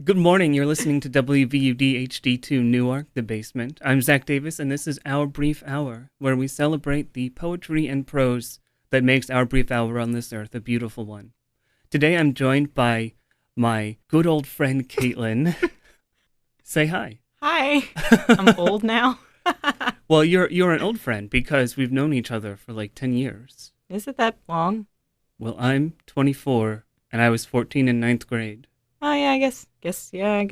Good morning. You're listening to WVUD HD2 Newark, The Basement. I'm Zach Davis, and this is Our Brief Hour, where we celebrate the poetry and prose that makes our brief hour on this earth a beautiful one. Today I'm joined by my good old friend Caitlin. Say hi. Hi. I'm old now. Well, you're an old friend because we've known each other for like 10 years. Is it that long? Well, I'm 24, and I was 14 in ninth grade. Oh yeah, I guess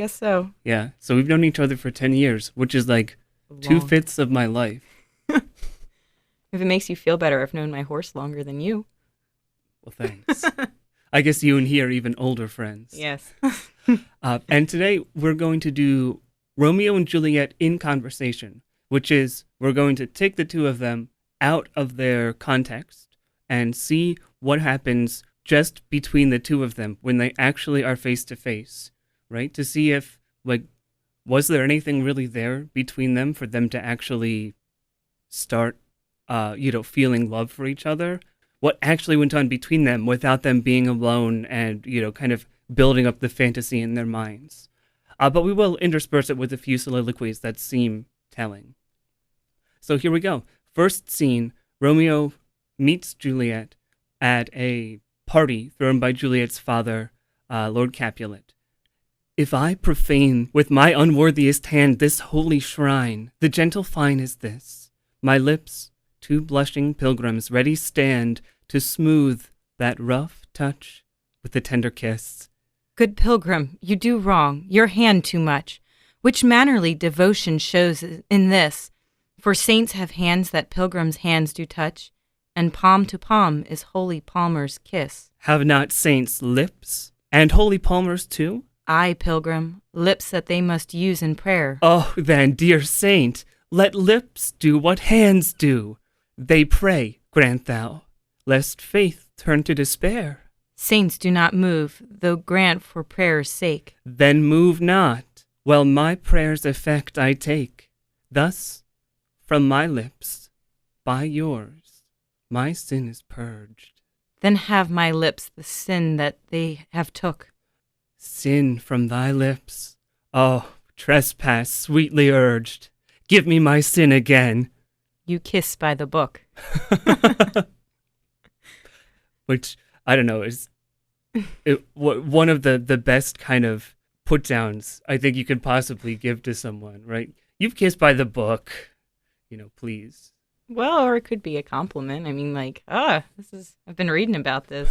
so. Yeah, so we've known each other for 10 years, which is like Long. 2/5 of my life. If it makes you feel better, I've known my horse longer than you. Well, thanks. I guess you and he are even older friends. Yes. And today we're going to do Romeo and Juliet in conversation, which is we're going to take the two of them out of their context and see what happens just between the two of them when they actually are face to face, right? To see if, like, was there anything really there between them for them to actually start, feeling love for each other? What actually went on between them without them being alone and, kind of building up the fantasy in their minds. But we will intersperse it with a few soliloquies that seem telling. So here we go. First scene, Romeo meets Juliet at a party thrown by Juliet's father, Lord Capulet. If I profane with my unworthiest hand this holy shrine, the gentle fine is this. My lips, two blushing pilgrims, ready stand to smooth that rough touch with a tender kiss. Good pilgrim, you do wrong, your hand too much, which mannerly devotion shows in this. For saints have hands that pilgrims' hands do touch, and palm to palm is holy palmer's kiss. Have not saints lips, and holy palmers too? Aye, pilgrim, lips that they must use in prayer. Oh, then, dear saint, let lips do what hands do. They pray, grant thou, lest faith turn to despair. Saints do not move, though grant for prayer's sake. Then move not, while my prayer's effect I take. Thus, from my lips, by yours, my sin is purged. Then have my lips the sin that they have took. Sin from thy lips, oh, trespass sweetly urged. Give me my sin again. You kiss by the book. Which, I don't know, is one of the best kind of put-downs I think you could possibly give to someone, right? You've kissed by the book, please. Well, or it could be a compliment. I mean, like, I've been reading about this.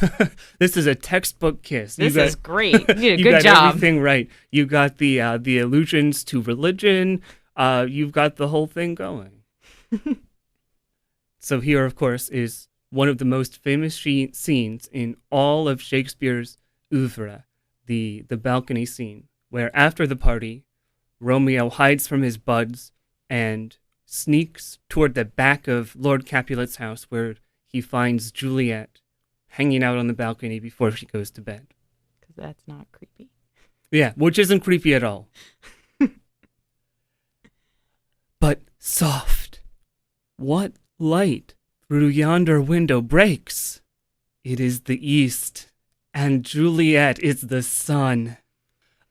This is a textbook kiss. This is great. You did a you good got job. Everything right. You got the allusions to religion. You've got the whole thing going. So here, of course, is one of the most famous scenes in all of Shakespeare's oeuvre, the balcony scene, where after the party, Romeo hides from his buds and sneaks toward the back of Lord Capulet's house where he finds Juliet hanging out on the balcony before she goes to bed. Because that's not creepy. Yeah, which isn't creepy at all. But soft, what light through yonder window breaks? It is the east, and Juliet is the sun.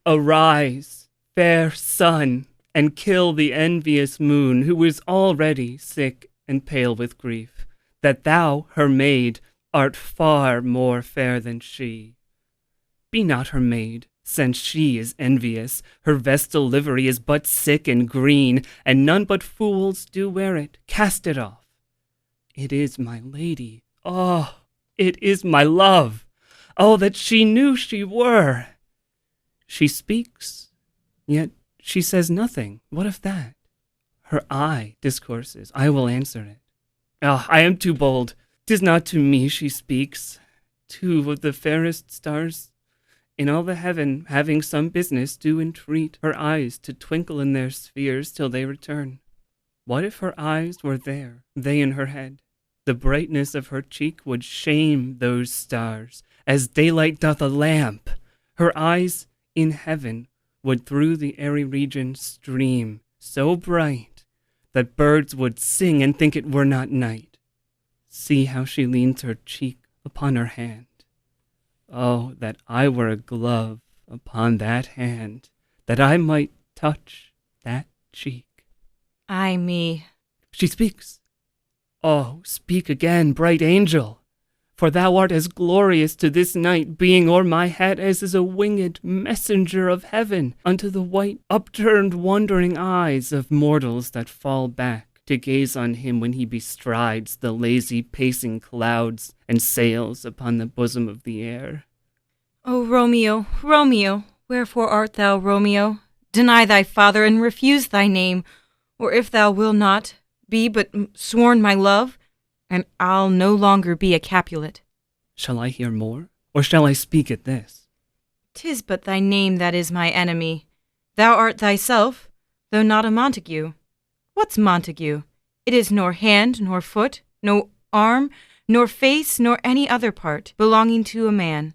Arise, fair sun, and kill the envious moon, who is already sick and pale with grief, that thou, her maid, art far more fair than she. Be not her maid, since she is envious. Her vestal livery is but sick and green, and none but fools do wear it. Cast it off. It is my lady. Oh, it is my love. Oh, that she knew she were. She speaks, yet she says nothing. What of that? Her eye discourses. I will answer it. Ah, I am too bold. 'Tis not to me she speaks. Two of the fairest stars in all the heaven, having some business, do entreat her eyes to twinkle in their spheres till they return. What if her eyes were there, they in her head? The brightness of her cheek would shame those stars, as daylight doth a lamp. Her eyes in heaven would through the airy region stream, so bright that birds would sing and think it were not night. See how she leans her cheek upon her hand. Oh, that I were a glove upon that hand, that I might touch that cheek. Ay me. She speaks. Oh, speak again, bright angel! For thou art as glorious to this night, being o'er my head as is a winged messenger of heaven unto the white, upturned, wondering eyes of mortals that fall back to gaze on him when he bestrides the lazy pacing clouds and sails upon the bosom of the air. O Romeo, Romeo, wherefore art thou, Romeo? Deny thy father and refuse thy name, or if thou wilt not, be but sworn my love, and I'll no longer be a Capulet. Shall I hear more, or shall I speak at this? 'Tis but thy name that is my enemy. Thou art thyself, though not a Montague. What's Montague? It is nor hand, nor foot, no arm, nor face, nor any other part belonging to a man.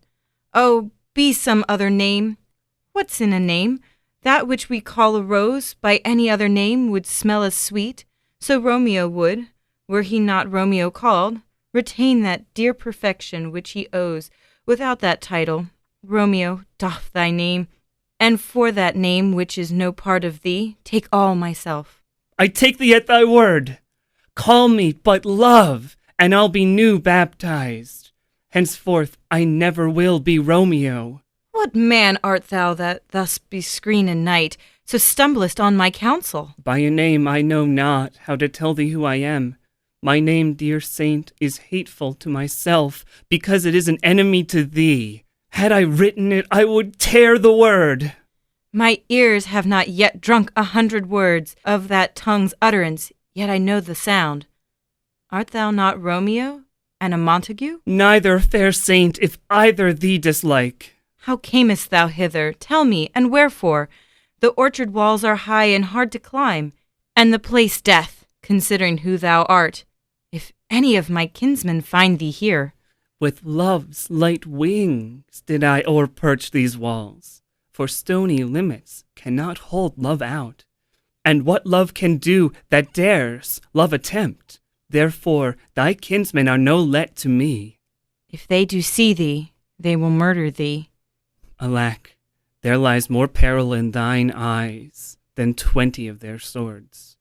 Oh, be some other name. What's in a name? That which we call a rose by any other name would smell as sweet, so Romeo would, were he not Romeo called, retain that dear perfection which he owes. Without that title, Romeo, doff thy name, and for that name which is no part of thee, take all myself. I take thee at thy word. Call me but Love, and I'll be new baptized. Henceforth I never will be Romeo. What man art thou that thus bescreen in night, so stumblest on my counsel? By a name I know not how to tell thee who I am. My name, dear saint, is hateful to myself, because it is an enemy to thee. Had I written it, I would tear the word. My ears have not yet drunk 100 words of that tongue's utterance, yet I know the sound. Art thou not Romeo, and a Montague? Neither, fair saint, if either thee dislike. How camest thou hither? Tell me, and wherefore? The orchard walls are high and hard to climb, and the place death, considering who thou art. If any of my kinsmen find thee here. With love's light wings did I o'erperch these walls, for stony limits cannot hold love out. And what love can do that dares love attempt? Therefore thy kinsmen are no let to me. If they do see thee, they will murder thee. Alack, there lies more peril in thine eyes than 20 of their swords.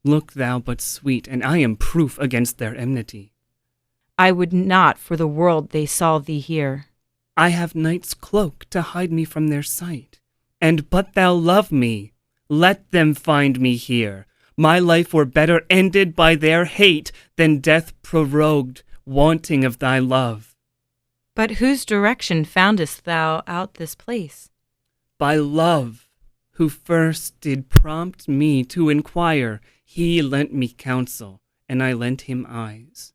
Look thou but sweet, and I am proof against their enmity. I would not for the world they saw thee here. I have night's cloak to hide me from their sight. And but thou love me, let them find me here. My life were better ended by their hate than death prorogued, wanting of thy love. But whose direction foundest thou out this place? By Love, who first did prompt me to inquire. He lent me counsel, and I lent him eyes.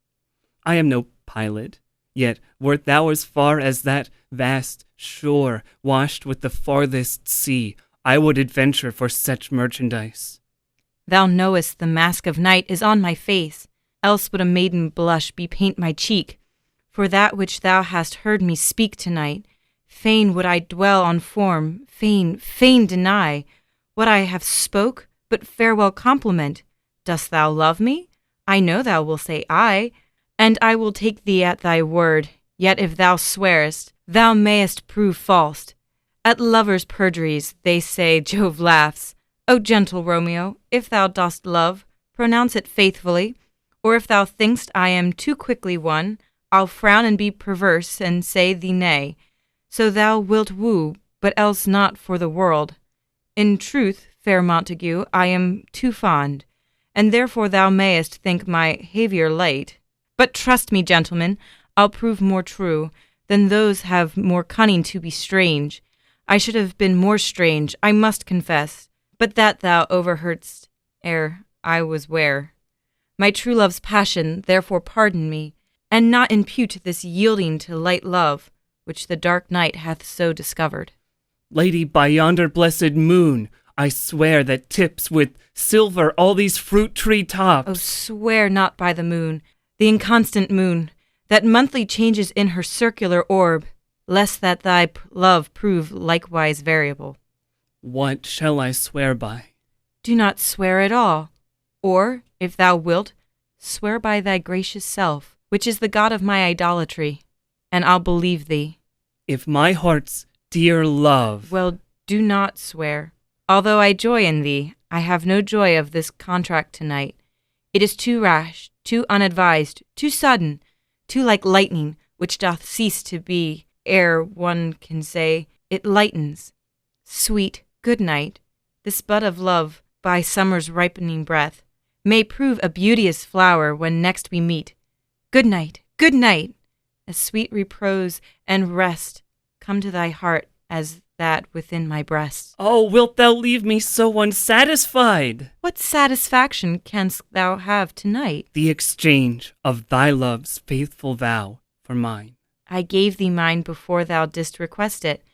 I am no pilot, yet wert thou as far as that vast shore washed with the farthest sea, I would adventure for such merchandise. Thou knowest the mask of night is on my face, else would a maiden blush bepaint my cheek. For that which thou hast heard me speak tonight, fain would I dwell on form, fain deny what I have spoke, but farewell compliment. Dost thou love me? I know thou wilt say aye, and I will take thee at thy word. Yet if thou swearest, thou mayest prove false. At lovers' perjuries, they say, Jove laughs. O gentle Romeo, if thou dost love, pronounce it faithfully, or if thou think'st I am too quickly won, I'll frown and be perverse and say thee nay. So thou wilt woo, but else not for the world. In truth, fair Montague, I am too fond, and therefore thou mayest think my behaviour light. But trust me, gentlemen, I'll prove more true than those have more cunning to be strange. I should have been more strange, I must confess, but that thou overheardst ere I was ware. My true love's passion, therefore pardon me, and not impute this yielding to light love, which the dark night hath so discovered. Lady, by yonder blessed moon, I swear that tips with silver all these fruit tree tops. Oh, swear not by the moon, the inconstant moon, that monthly changes in her circular orb, lest that thy love prove likewise variable. What shall I swear by? Do not swear at all, or, if thou wilt, swear by thy gracious self, which is the god of my idolatry, and I'll believe thee. If my heart's dear love. Well, do not swear. Although I joy in thee, I have no joy of this contract tonight. It is too rash, too unadvised, too sudden, too like lightning, which doth cease to be ere one can say, it lightens. Sweet, good night. This bud of love, by summer's ripening breath, may prove a beauteous flower when next we meet. Good night, good night. A sweet repose and rest come to thy heart as that within my breast. Oh, wilt thou leave me so unsatisfied? What satisfaction canst thou have tonight? The exchange of thy love's faithful vow for mine. I gave thee mine before thou didst request it,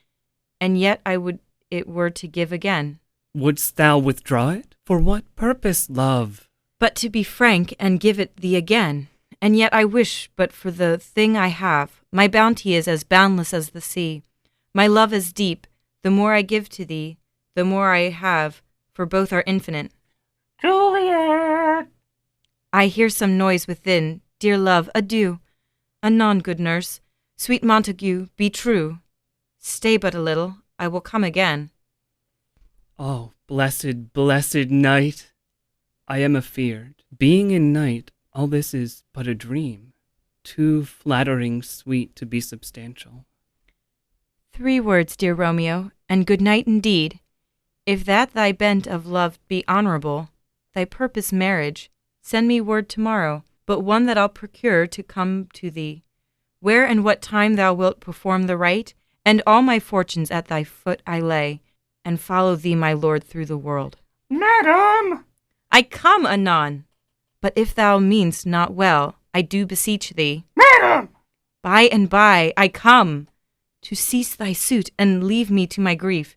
and yet I would it were to give again. Wouldst thou withdraw it? For what purpose, love? But to be frank and give it thee again. And yet I wish but for the thing I have. My bounty is as boundless as the sea. My love is deep. The more I give to thee, the more I have, for both are infinite. Juliet! I hear some noise within. Dear love, adieu. Anon, good nurse. Sweet Montague, be true. Stay but a little. I will come again. Oh, blessed, blessed night! I am afeard. Being in night, all this is but a dream, too flattering sweet to be substantial. 3 words, dear Romeo, and good night indeed. If that thy bent of love be honourable, thy purpose marriage, send me word tomorrow, but one that I'll procure to come to thee. Where and what time thou wilt perform the rite, and all my fortunes at thy foot I lay, and follow thee, my lord, through the world. Madam! I come anon. But if thou mean'st not well, I do beseech thee. Madam! By and by I come. To cease thy suit and leave me to my grief,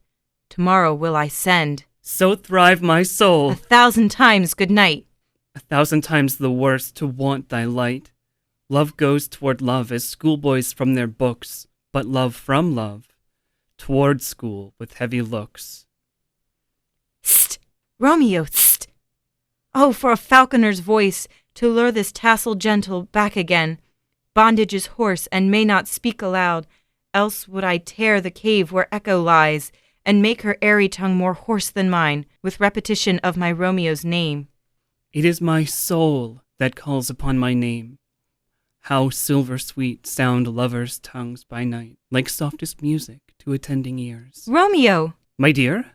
tomorrow will I send. So thrive my soul. 1,000 times good night. 1,000 times the worse to want thy light. Love goes toward love as schoolboys from their books, but love from love, toward school with heavy looks. St, Romeo, st. Oh, for a falconer's voice to lure this tassel gentle back again. Bondage is hoarse and may not speak aloud, else would I tear the cave where echo lies, and make her airy tongue more hoarse than mine, with repetition of my Romeo's name. It is my soul that calls upon my name. How silver sweet sound lovers' tongues by night, like softest music to attending ears. Romeo! My dear?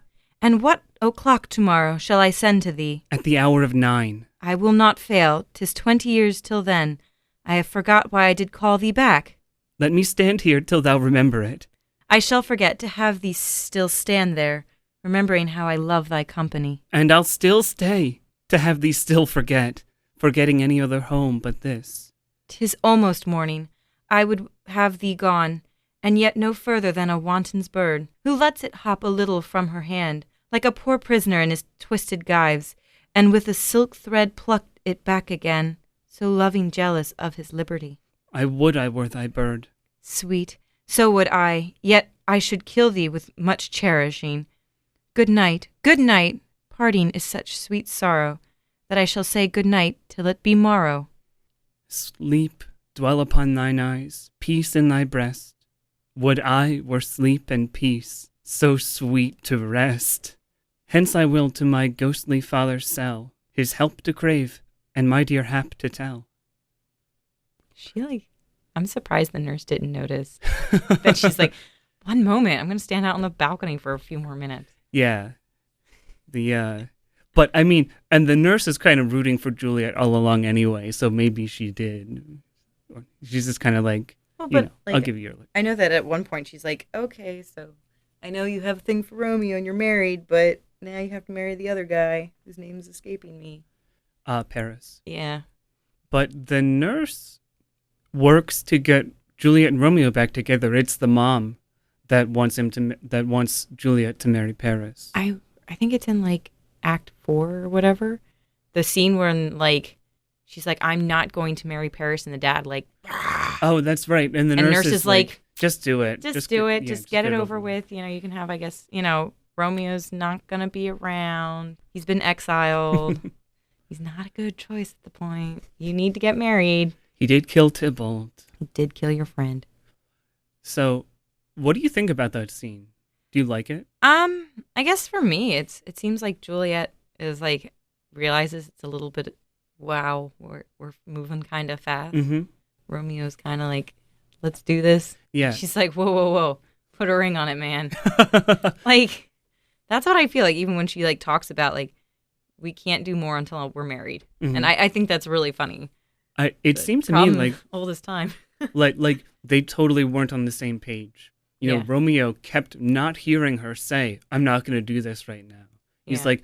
And what o'clock tomorrow shall I send to thee? At the hour of 9. I will not fail. 'Tis 20 years till then. I have forgot why I did call thee back. Let me stand here till thou remember it. I shall forget to have thee still stand there, remembering how I love thy company. And I'll still stay, to have thee still forget, forgetting any other home but this. 'Tis almost morning. I would have thee gone, and yet no further than a wanton's bird, who lets it hop a little from her hand, like a poor prisoner in his twisted gyves, and with a silk thread plucked it back again, so loving jealous of his liberty. I would I were thy bird. Sweet, so would I, yet I should kill thee with much cherishing. Good night, good night. Parting is such sweet sorrow, that I shall say good night till it be morrow. Sleep, dwell upon thine eyes, peace in thy breast. Would I were sleep and peace, so sweet to rest. Hence I will to my ghostly father's cell, his help to crave, and my dear hap to tell. I'm surprised the nurse didn't notice that she's like, one moment, I'm going to stand out on the balcony for a few more minutes. Yeah. But I mean, and the nurse is kind of rooting for Juliet all along anyway, so maybe she did. She's just kind of like, I'll give you your look. I know that at one point she's like, okay, so I know you have a thing for Romeo and you're married, but now you have to marry the other guy whose name is escaping me. Paris. Yeah. But the nurse works to get Juliet and Romeo back together. It's the mom that wants Juliet to marry Paris. I think it's in like Act 4 or whatever. The scene where she's like, I'm not going to marry Paris, and the dad oh, that's right. And the nurse is like, just do it. Just do it. Just get it over with. You can have, I guess, Romeo's not going to be around. He's been exiled. He's not a good choice at the point. You need to get married. He did kill Tybalt. He did kill your friend. So What do you think about that scene? Do you like it? I guess for me, it seems like Juliet is like realizes it's a little bit, wow, we're moving kind of fast. Mm-hmm. Romeo's kind of like, let's do this. Yeah. She's like, whoa, whoa, whoa, put a ring on it, man. Like, that's what I feel like. Even when she like talks about like, we can't do more until we're married, and I think that's really funny. It seemed to me like all this time, like they totally weren't on the same page. You know, Yeah. Romeo kept not hearing her say, "I'm not going to do this right now." He's Yeah. like,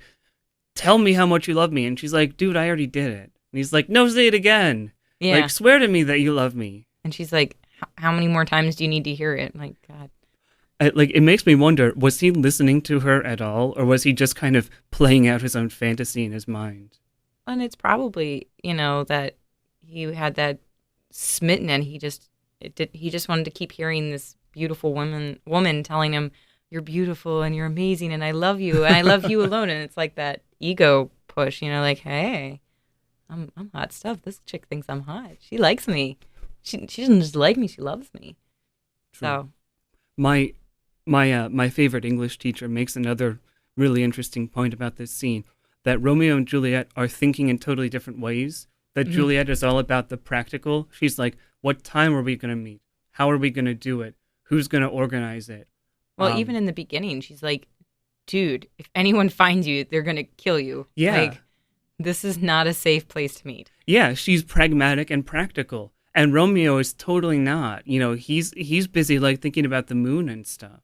"Tell me how much you love me," and she's like, "Dude, I already did it." And he's like, "No, say it again. yeah. Like, swear to me that you love me." And she's like, how many more times do you need to hear it? Like, God. Like, it makes me wonder: was he listening to her at all, or was he just kind of playing out his own fantasy in his mind? And it's probably, that he had that smitten and he just wanted to keep hearing this beautiful woman telling him, you're beautiful and you're amazing and I love you and I love you alone. And it's like that ego push, like, hey, I'm hot stuff. This chick thinks I'm hot. She likes me. She doesn't just like me, she loves me. True. So My favorite English teacher makes another really interesting point about this scene, that Romeo and Juliet are thinking in totally different ways. That Juliet is all about the practical. She's like, what time are we going to meet? How are we going to do it? Who's going to organize it? Well, even in the beginning, she's like, dude, if anyone finds you, they're going to kill you. Yeah. Like, this is not a safe place to meet. Yeah, she's pragmatic and practical. And Romeo is totally not. He's busy like thinking about the moon and stuff.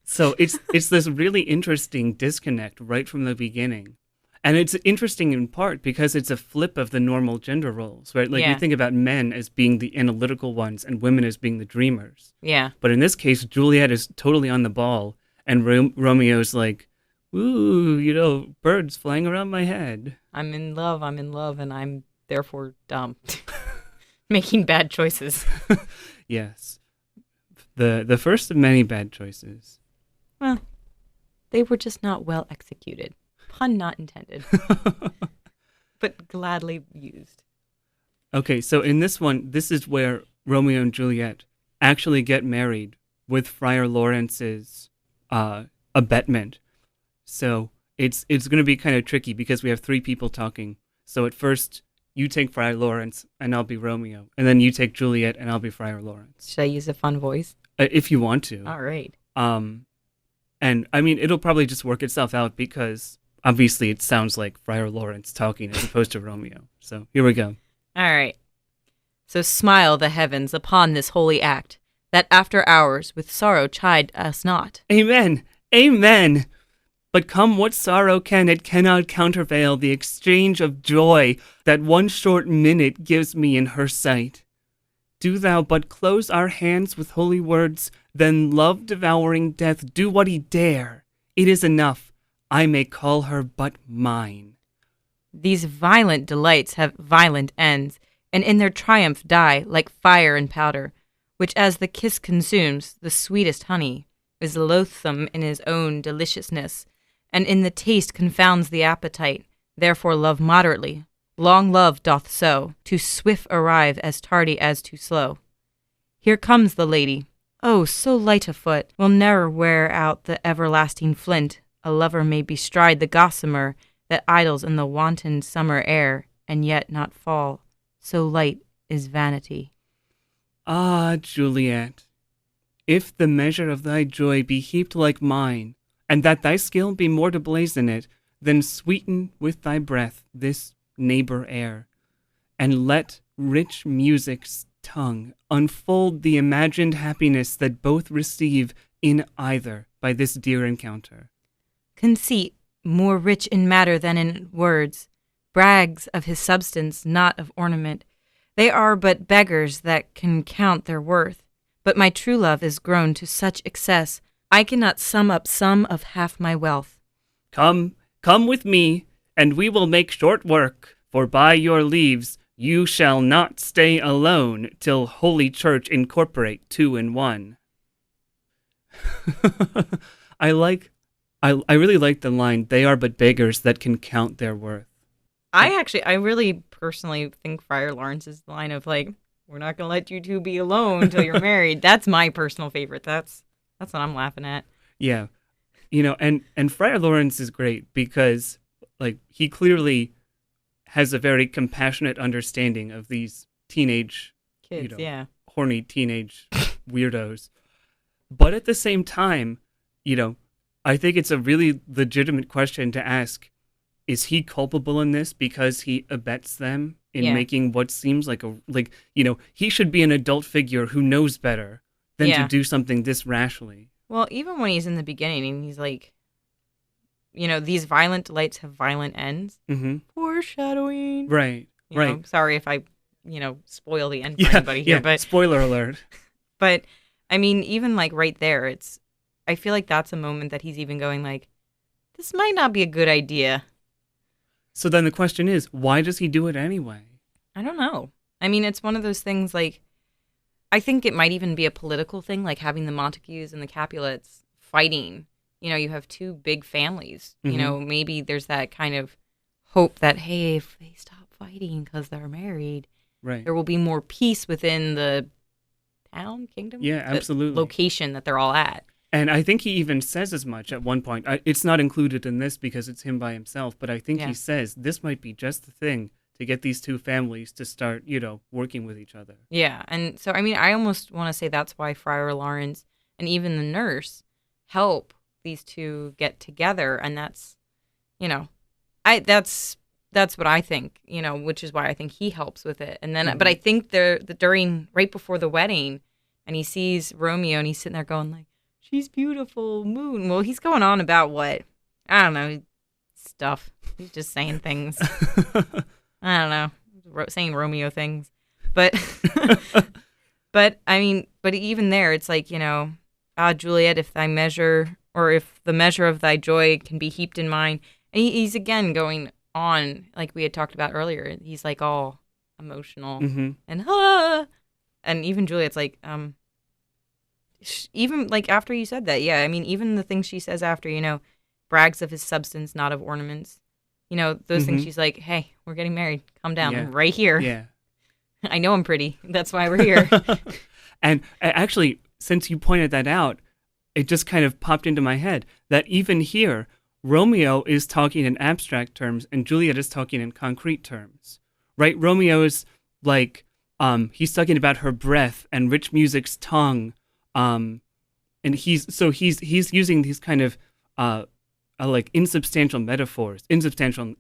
So it's this really interesting disconnect right from the beginning. And it's interesting in part because it's a flip of the normal gender roles, right? Like, Yeah. we think about men as being the analytical ones and women as being the dreamers. Yeah. But in this case, Juliet is totally on the ball, and Romeo's like, ooh, birds flying around my head. I'm in love, and I'm therefore dumb. Making bad choices. Yes. The first of many bad choices. Well, they were just not well executed. Pun not intended. But gladly used. Okay, so in this one, this is where Romeo and Juliet actually get married with Friar Lawrence's abetment. So it's going to be kind of tricky because we have three people talking. So at first, you take Friar Lawrence and I'll be Romeo. And then you take Juliet and I'll be Friar Lawrence. Should I use a fun voice? If you want to. All right. And I mean, it'll probably just work itself out because obviously it sounds like Friar Lawrence talking as opposed to Romeo. So here we go. All right. So smile the heavens upon this holy act, that after hours with sorrow chide us not. Amen. Amen. But come what sorrow can, it cannot countervail the exchange of joy that one short minute gives me in her sight. Do thou but close our hands with holy words, then love-devouring death do what he dare. It is enough. I may call her but mine. These violent delights have violent ends, and in their triumph die like fire and powder, which as the kiss consumes, the sweetest honey, is loathsome in his own deliciousness, and in the taste confounds the appetite. Therefore love moderately. Long love doth so, too swift arrive as tardy as too slow. Here comes the lady. Oh, so light a foot, will ne'er wear out the everlasting flint. A lover may bestride the gossamer that idles in the wanton summer air, and yet not fall. So light is vanity. Ah, Juliet, if the measure of thy joy be heaped like mine, and that thy skill be more to blazon it, then sweeten with thy breath this neighbor air, and let rich music's tongue unfold the imagined happiness that both receive in either by this dear encounter. Conceit, more rich in matter than in words, brags of his substance, not of ornament. They are but beggars that can count their worth. But my true love is grown to such excess, I cannot sum up some of half my wealth. Come with me, and we will make short work, for by your leaves you shall not stay alone till Holy Church incorporate two in one. I really like the line, they are but beggars that can count their worth. I really personally think Friar Lawrence's line of like, we're not going to let you two be alone until you're married. That's my personal favorite. That's what I'm laughing at. Yeah. And Friar Lawrence is great because, like, he clearly has a very compassionate understanding of these teenage, Kids, yeah. horny teenage weirdos. But at the same time, I think it's a really legitimate question to ask, is he culpable in this because he abets them in making what seems like he should be an adult figure who knows better than to do something this rashly. Well, even when he's in the beginning and he's like, these violent delights have violent ends. Mm-hmm. Foreshadowing. Right, right. Sorry if I, spoil the end for anybody here. But spoiler alert. But, I mean, even, like, right there, I feel like that's a moment that he's even going, like, this might not be a good idea. So then the question is, why does he do it anyway? I don't know. I mean, it's one of those things, like, I think it might even be a political thing, like having the Montagues and the Capulets fighting. You have two big families. Mm-hmm. Maybe there's that kind of hope that, hey, if they stop fighting because they're married, right, there will be more peace within the town, kingdom? Yeah, absolutely. Location that they're all at. And I think he even says as much at one point. It's not included in this because it's him by himself, but I think he says this might be just the thing to get these two families to start, working with each other. Yeah, and so, I mean, I almost want to say that's why Friar Lawrence and even the nurse help these two get together, and that's, that's what I think, which is why I think he helps with it. And then, but I think right before the wedding, and he sees Romeo, and he's sitting there going like, she's beautiful, moon. Well, he's going on about what? I don't know, stuff. He's just saying things. I don't know, saying Romeo things. But, but I mean, but even there, it's like, Juliet, if the measure of thy joy can be heaped in mine. And he's again going on, like we had talked about earlier. He's like all emotional and even Juliet's like, even like after you said that, I mean, even the things she says after, brags of his substance, not of ornaments. Those things she's like, hey, we're getting married. Calm down, right here. Yeah. I know I'm pretty. That's why we're here. And actually, since you pointed that out, it just kind of popped into my head that even here, Romeo is talking in abstract terms and Juliet is talking in concrete terms, right? Romeo is like, he's talking about her breath and rich music's tongue. And he's using these kind of, like insubstantial metaphors, insubstantial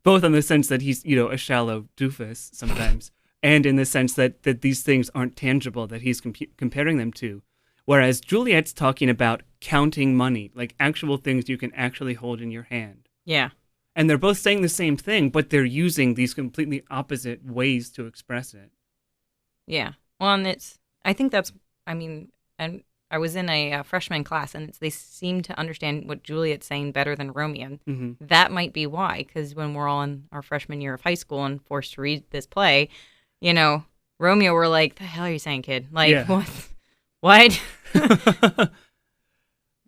both in the sense that he's, a shallow doofus sometimes, and in the sense that these things aren't tangible that he's comparing them to. Whereas Juliet's talking about counting money, like actual things you can actually hold in your hand. Yeah. And they're both saying the same thing, but they're using these completely opposite ways to express it. Yeah. Well, and and I was in a freshman class, and they seem to understand what Juliet's saying better than Romeo. Mm-hmm. That might be why, because when we're all in our freshman year of high school and forced to read this play, Romeo, we're like, the hell are you saying, kid? Like, what?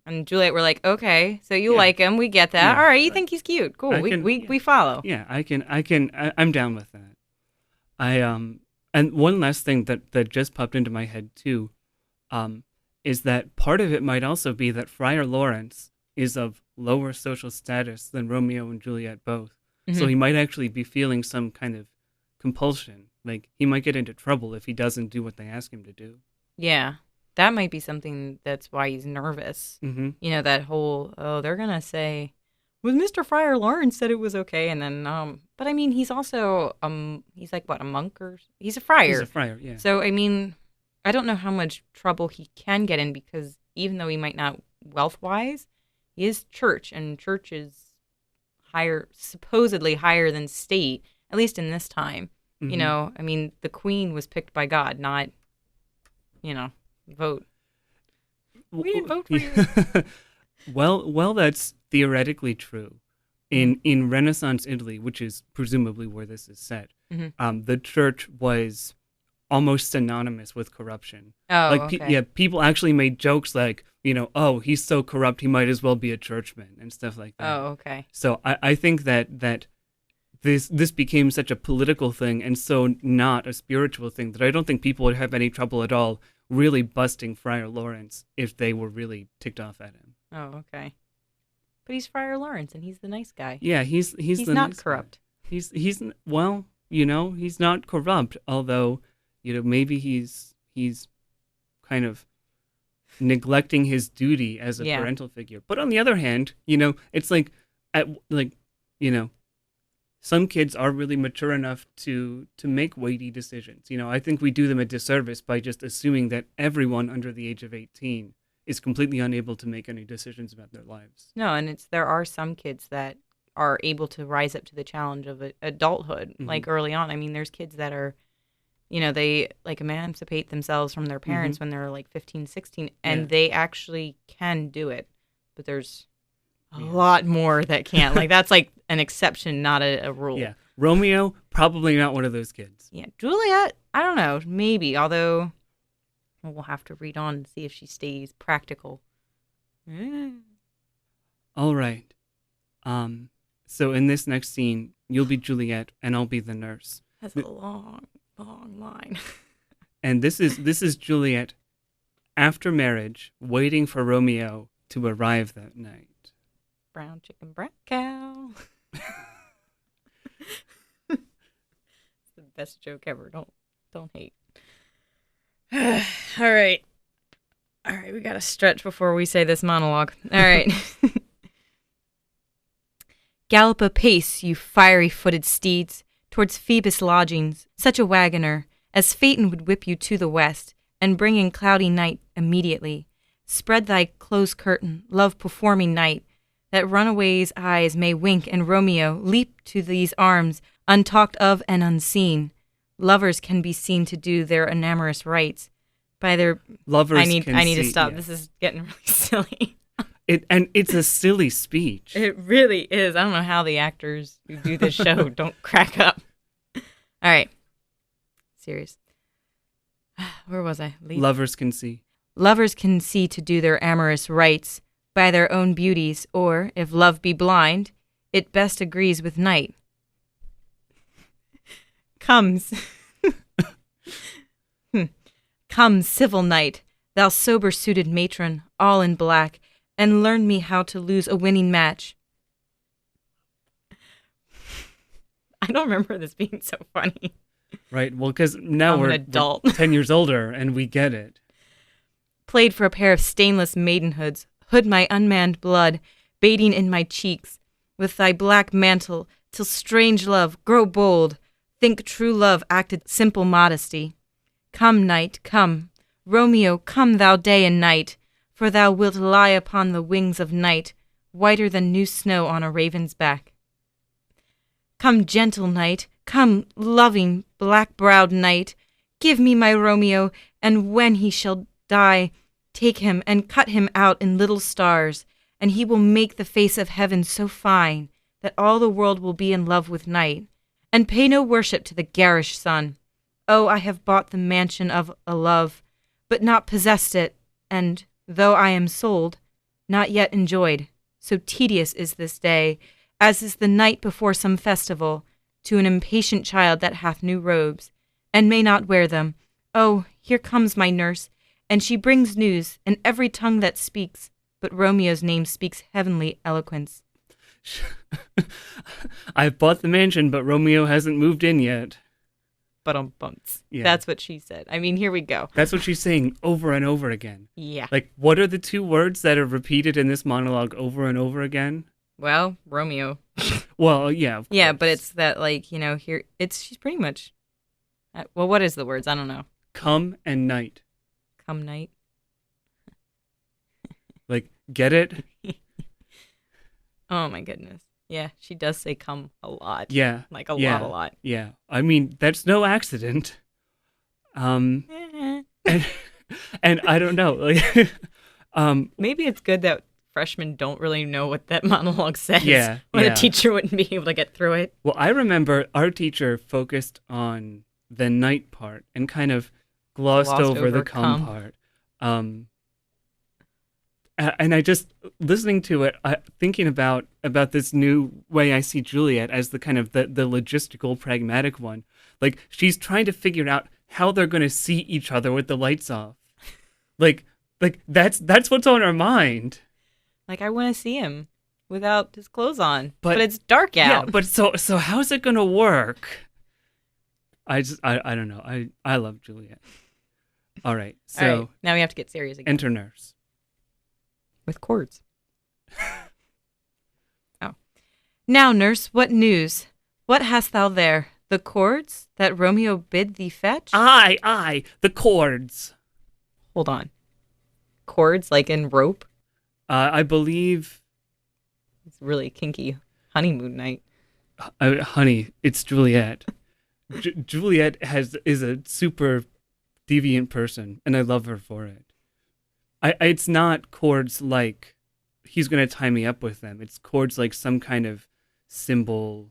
And Juliet, we're like, okay, so you like him, we get that. All right, you think he's cute, cool. We follow. Yeah, I'm down with that. And one last thing that just popped into my head too, is that part of it might also be that Friar Lawrence is of lower social status than Romeo and Juliet both. Mm-hmm. So he might actually be feeling some kind of compulsion. Like, he might get into trouble if he doesn't do what they ask him to do. Yeah. That might be something that's why he's nervous. Mm-hmm. That whole, they're going to say, well, Mr. Friar Lawrence said it was okay. And then, but I mean, he's also, he's like, what, a monk he's a friar. He's a friar, yeah. So, I mean, I don't know how much trouble he can get in because even though he might not wealth-wise, he is church, and church is supposedly higher than state, at least in this time. Mm-hmm. I mean, the queen was picked by God, not, vote. We didn't vote for you. Well, that's theoretically true. In Renaissance Italy, which is presumably where this is set, the church was almost synonymous with corruption. Oh, like, okay. People actually made jokes like, oh, he's so corrupt, he might as well be a churchman and stuff like that. Oh, okay. So I think that this became such a political thing and so not a spiritual thing that I don't think people would have any trouble at all really busting Friar Lawrence if they were really ticked off at him. Oh, okay. But he's Friar Lawrence, and he's the nice guy. Yeah, he's the not nice corrupt. Guy. He's well, he's not corrupt. Although, maybe he's kind of neglecting his duty as a parental figure. But on the other hand, it's like some kids are really mature enough to make weighty decisions. I think we do them a disservice by just assuming that everyone under the age of 18 is completely unable to make any decisions about their lives. No, and there are some kids that are able to rise up to the challenge of adulthood, like early on. I mean, there's kids that are, they like emancipate themselves from their parents when they're like 15, 16, and they actually can do it. But there's a lot more that can't. Like, that's like an exception, not a rule. Yeah. Romeo, probably not one of those kids. Yeah. Juliet, I don't know. Maybe, although we'll have to read on and see if she stays practical. All right. So in this next scene, you'll be Juliet and I'll be the nurse. That's a long line. And this is Juliet after marriage, waiting for Romeo to arrive that night. Brown chicken, brown cow. It's the best joke ever. Don't hate. All right, we gotta stretch before we say this monologue. All right. Gallop apace, you fiery-footed steeds, towards Phoebus' lodgings, such a wagoner, as Phaeton would whip you to the west, and bring in cloudy night immediately. Spread thy close curtain, love-performing night, that runaway's eyes may wink, and Romeo leap to these arms, untalked of and unseen. Lovers can be seen to do their enamorous rites. By their lovers, I need to stop. Yeah. This is getting really silly. It's a silly speech. It really is. I don't know how the actors who do this show don't crack up. All right. Serious. Where was I? Lovers can see. Lovers can see to do their amorous rites by their own beauties, or, if love be blind, it best agrees with night. Comes. Come, civil knight, thou sober-suited matron, all in black, and learn me how to lose a winning match. I don't remember this being so funny. Right, well, because now I'm we're an adult. 10 years older, and we get it. Played for a pair of stainless maidenhoods, hood my unmanned blood, bating in my cheeks, with thy black mantle, till strange love, grow bold, think true love acted simple modesty. Come, night, come, Romeo, come thou day and night, for thou wilt lie upon the wings of night, whiter than new snow on a raven's back. Come, gentle night, come, loving, black-browed night, give me my Romeo, and when he shall die, take him and cut him out in little stars, and he will make the face of heaven so fine that all the world will be in love with night, and pay no worship to the garish sun. Oh, I have bought the mansion of a love, but not possessed it, and, though I am sold, not yet enjoyed. So tedious is this day, as is the night before some festival, to an impatient child that hath new robes, and may not wear them. Oh, here comes my nurse, and she brings news, in every tongue that speaks, but Romeo's name speaks heavenly eloquence. I've bought the mansion, but Romeo hasn't moved in yet. But yeah. That's what she said. I mean, here we go. That's what she's saying over and over again. Yeah. Like, what are the two words that are repeated in this monologue over and over again? Well, Romeo. Well, yeah. Yeah, but it's that, like, here, she's pretty much, well, what is the words? I don't know. Come and night. Come night. Like, get it? Oh, my goodness. Yeah, she does say come a lot. Yeah. Like a lot. Yeah. I mean, that's no accident. And I don't know. Like, maybe it's good that freshmen don't really know what that monologue says. Yeah. Or the teacher wouldn't be able to get through it. Well, I remember our teacher focused on the night part and kind of glossed over the come part. and I just listening to it, thinking about this new way I see Juliet as the kind of the logistical, pragmatic one. Like she's trying to figure out how they're going to see each other with the lights off. Like that's what's on her mind. Like I want to see him without his clothes on, but it's dark out. Yeah, but so how's it going to work? I don't know. I love Juliet. All right, so all right, now we have to get serious again. Enter nurse. With cords. Oh. Now, nurse, what news? What hast thou there? The cords that Romeo bid thee fetch? Aye, the cords. Hold on. Cords like in rope? I believe... It's really kinky honeymoon night. Honey, it's Juliet. Juliet is a super deviant person, and I love her for it. It's not chords like he's going to tie me up with them. It's chords like some kind of symbol.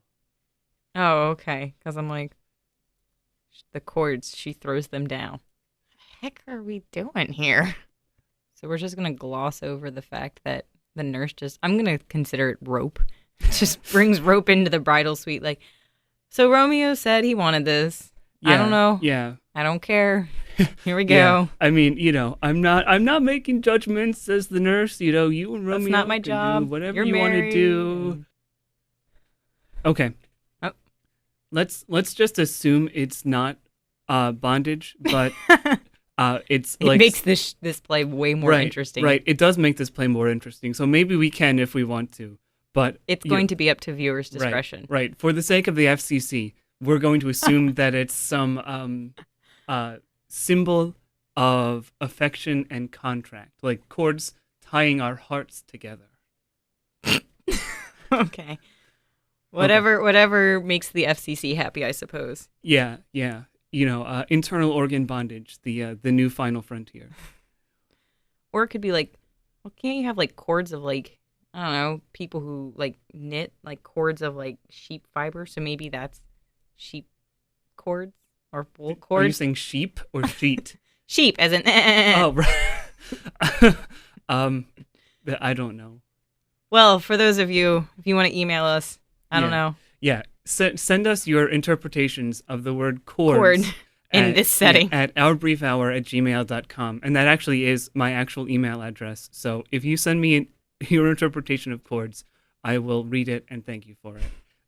Oh, okay. Because I'm like, the chords, she throws them down. What the heck are we doing here? So we're just going to gloss over the fact that the nurse I'm going to consider it rope. Just brings rope into the bridal suite. Like, so Romeo said he wanted this. Yeah, I don't know. Yeah. I don't care. Here we go. Yeah. I mean, I'm not making judgments as the nurse. You and Romeo. That's not my can job. do whatever You're you want to do. Okay. Oh. Let's just assume it's not bondage, but it's it like makes this play way more interesting. Right. It does make this play more interesting. So maybe we can if we want to, but it's going to be up to viewers' discretion. Right. For the sake of the FCC, we're going to assume that it's some symbol of affection and contract, like cords tying our hearts together. Okay. Whatever makes the FCC happy, I suppose. Yeah. Internal organ bondage, the new final frontier. Or it could be like, well, can't you have like cords of like, I don't know, people who like knit like cords of like sheep fiber? So maybe that's sheep cords or wool cords. Are you saying sheep or sheet? Sheep, as in. Oh, right. I don't know. Well, for those of you, if you want to email us, I don't know. Yeah, send us your interpretations of the word chord in this setting at ourbriefhour@gmail.com, and that actually is my actual email address. So if you send me your interpretation of chords, I will read it and thank you for it,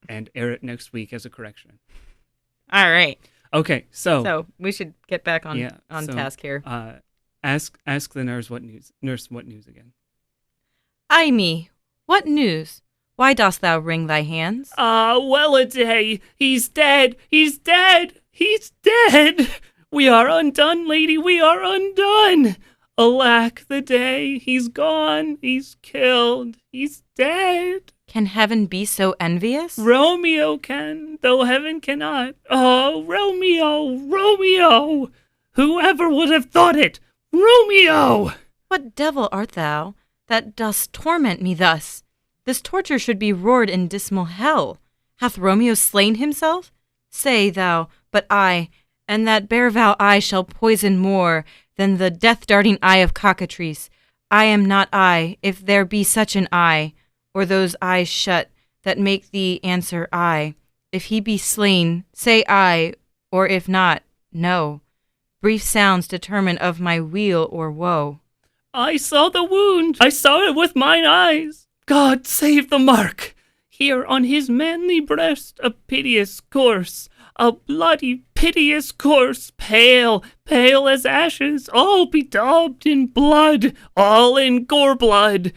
and air it next week as a correction. All right. Okay, so we should get back on task here. Ask the nurse what news. Nurse, what news again? Ay me, what news? Why dost thou wring thy hands? Well a day, he's dead, he's dead, he's dead. We are undone, lady, we are undone. Alack the day, he's gone, he's killed, he's dead. Can heaven be so envious? Romeo can, though heaven cannot. Oh, Romeo, Romeo! Whoever would have thought it? Romeo! What devil art thou that dost torment me thus? This torture should be roared in dismal hell. Hath Romeo slain himself? Say thou, but I, and that bare vow I shall poison more than the death-darting eye of cockatrice. I am not I, if there be such an eye, or those eyes shut that make thee answer I. If he be slain, say I, or if not, no. Brief sounds determine of my weal or woe. I saw the wound, I saw it with mine eyes. God save the mark! Here on his manly breast a piteous corse, a bloody piteous corse, pale, pale as ashes, all bedaubed in blood, all in gore blood.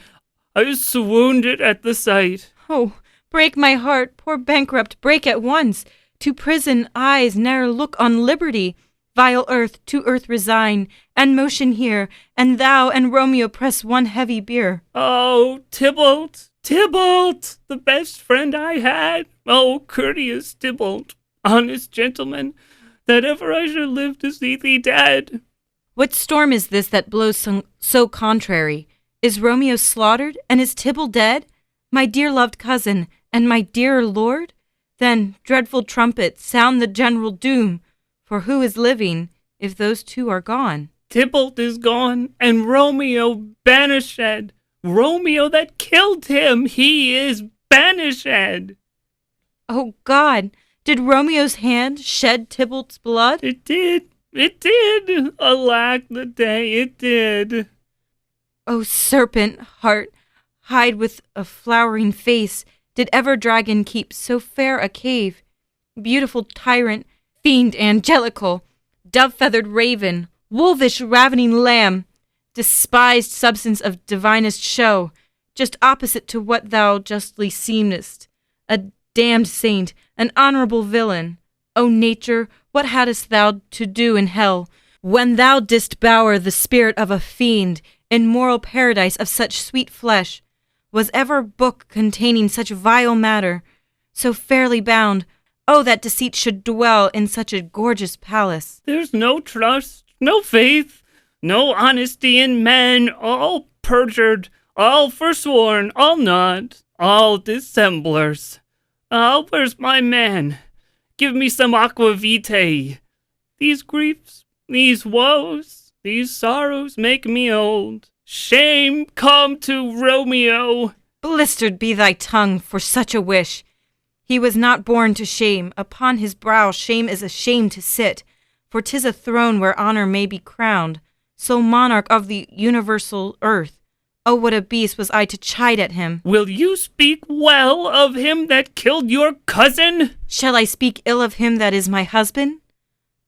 I swounded at the sight. Oh, break my heart, poor bankrupt, break at once. To prison eyes ne'er look on liberty. Vile earth, to earth resign, and motion here, and thou and Romeo press one heavy bier. Oh, Tybalt, Tybalt, the best friend I had. Oh, courteous Tybalt, honest gentleman, that ever I should live to see thee dead. What storm is this that blows so contrary? Is Romeo slaughtered, and is Tybalt dead? My dear loved cousin, and my dear lord? Then, dreadful trumpet, sound the general doom. For who is living, if those two are gone? Tybalt is gone, and Romeo banished. Romeo that killed him, he is banished. Oh God, did Romeo's hand shed Tybalt's blood? It did. It did. Alack the day, it did. O serpent heart, hide with a flowering face, did ever dragon keep so fair a cave? Beautiful tyrant, fiend angelical, dove-feathered raven, wolvish ravening lamb, despised substance of divinest show, just opposite to what thou justly seemest, a damned saint, an honorable villain. O nature, what hadst thou to do in hell, when thou didst bower the spirit of a fiend in moral paradise of such sweet flesh? Was ever book containing such vile matter, so fairly bound? Oh, that deceit should dwell in such a gorgeous palace. There's no trust, no faith, no honesty in men, all perjured, all forsworn, all not, all dissemblers. Ah, where's my man? Give me some aqua vitae. These griefs, these woes, these sorrows make me old. Shame come to Romeo. Blistered be thy tongue for such a wish. He was not born to shame. Upon his brow shame is a shame to sit, for 'tis a throne where honor may be crowned. Sole monarch of the universal earth. Oh, what a beast was I to chide at him. Will you speak well of him that killed your cousin? Shall I speak ill of him that is my husband?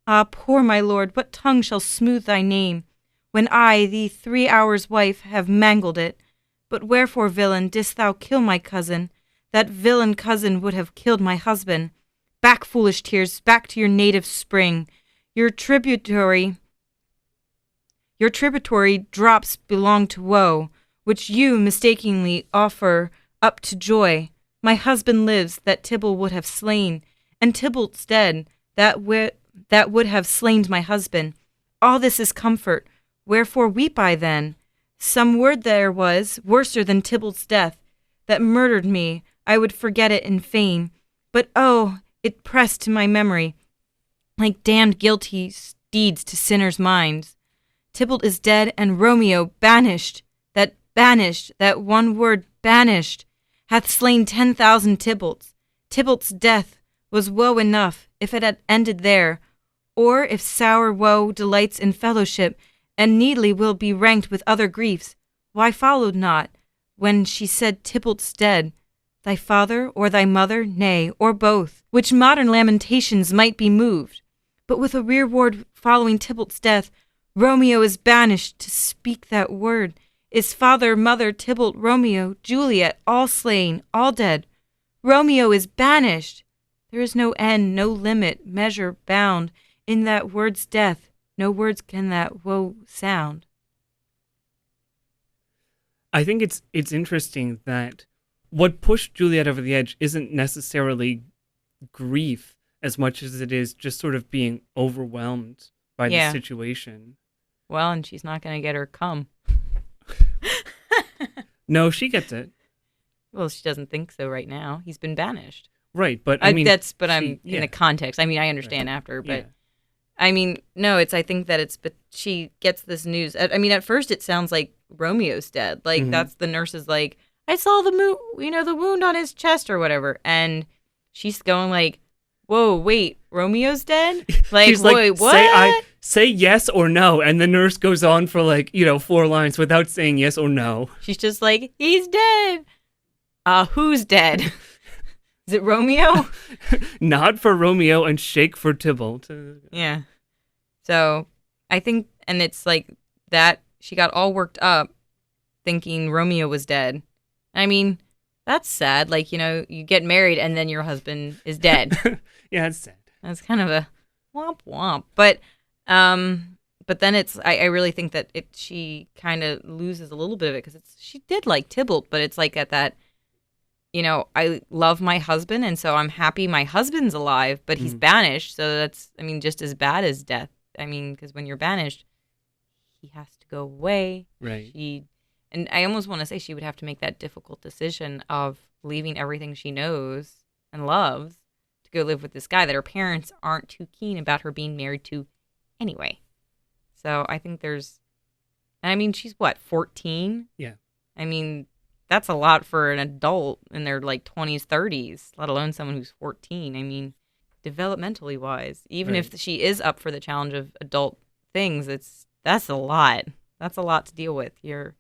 Ah, poor my lord, what tongue shall smooth thy name, when I, the 3 hours' wife, have mangled it? But wherefore, villain, didst thou kill my cousin? That villain cousin would have killed my husband. Back, foolish tears, back to your native spring. Your tributary drops belong to woe, which you mistakenly offer up to joy. My husband lives, that Tybalt would have slain, and Tybalt's dead, that would have slain my husband. All this is comfort. Wherefore weep I then? Some word there was, worser than Tybalt's death, that murdered me. I would forget it in fain. But oh, it pressed to my memory, like damned guilty deeds to sinners' minds. Tybalt is dead, and Romeo banished. That one word, banished, hath slain 10,000 Tybalts. Tybalt's death was woe enough, if it had ended there, or if sour woe delights in fellowship, and needly will be ranked with other griefs. Why followed not, when she said Tybalt's dead, thy father or thy mother, nay, or both, which modern lamentations might be moved? But with a reward following Tybalt's death, Romeo is banished. To speak that word is father, mother, Tybalt, Romeo, Juliet, all slain, all dead. Romeo is banished. There is no end, no limit, measure, bound in that word's death. No words can that woe sound. I think it's interesting that what pushed Juliet over the edge isn't necessarily grief as much as it is just sort of being overwhelmed by the situation. Well, and she's not going to get her cum. No, she gets it. Well, she doesn't think so right now. He's been banished. Right, but I mean... I'm in the context. I mean, I understand after, but... I mean, no, I think that but she gets this news. I mean, at first it sounds like Romeo's dead. Like, that's the nurse is like, I saw the wound on his chest or whatever. And she's going like, whoa, wait, Romeo's dead? Like, she's wait, like, what? Say yes or no. And the nurse goes on for 4 lines without saying yes or no. She's just like, he's dead. Who's dead? Is it Romeo? Nod for Romeo and shake for Tybalt. Yeah. So I think, and it's like that she got all worked up thinking Romeo was dead. I mean, that's sad. Like, you get married and then your husband is dead. Yeah, it's sad. That's kind of a womp womp. But then it's, I really think that she kind of loses a little bit of it because she did like Tybalt, but it's like at that, I love my husband, and so I'm happy my husband's alive, but he's banished, so that's, just as bad as death. Because when you're banished, he has to go away. Right. And I almost want to say she would have to make that difficult decision of leaving everything she knows and loves to go live with this guy that her parents aren't too keen about her being married to anyway. So I think I mean, she's what, 14? Yeah. I mean, that's a lot for an adult in their like 20s, 30s, let alone someone who's 14. I mean, developmentally wise, even if she is up for the challenge of adult things, that's a lot. That's a lot to deal with. Your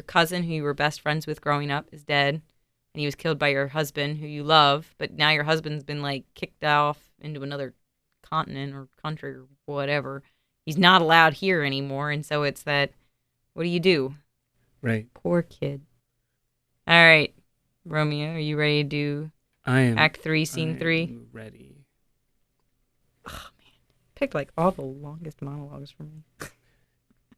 cousin who you were best friends with growing up is dead, and he was killed by your husband who you love, but now your husband's been like kicked off into another continent or country or whatever. He's not allowed here anymore, and so it's that, what do you do? Right. Poor kid. All right, Romeo, are you ready to do Act 3, Scene 3? I'm ready. Oh, man. Picked like all the longest monologues for me.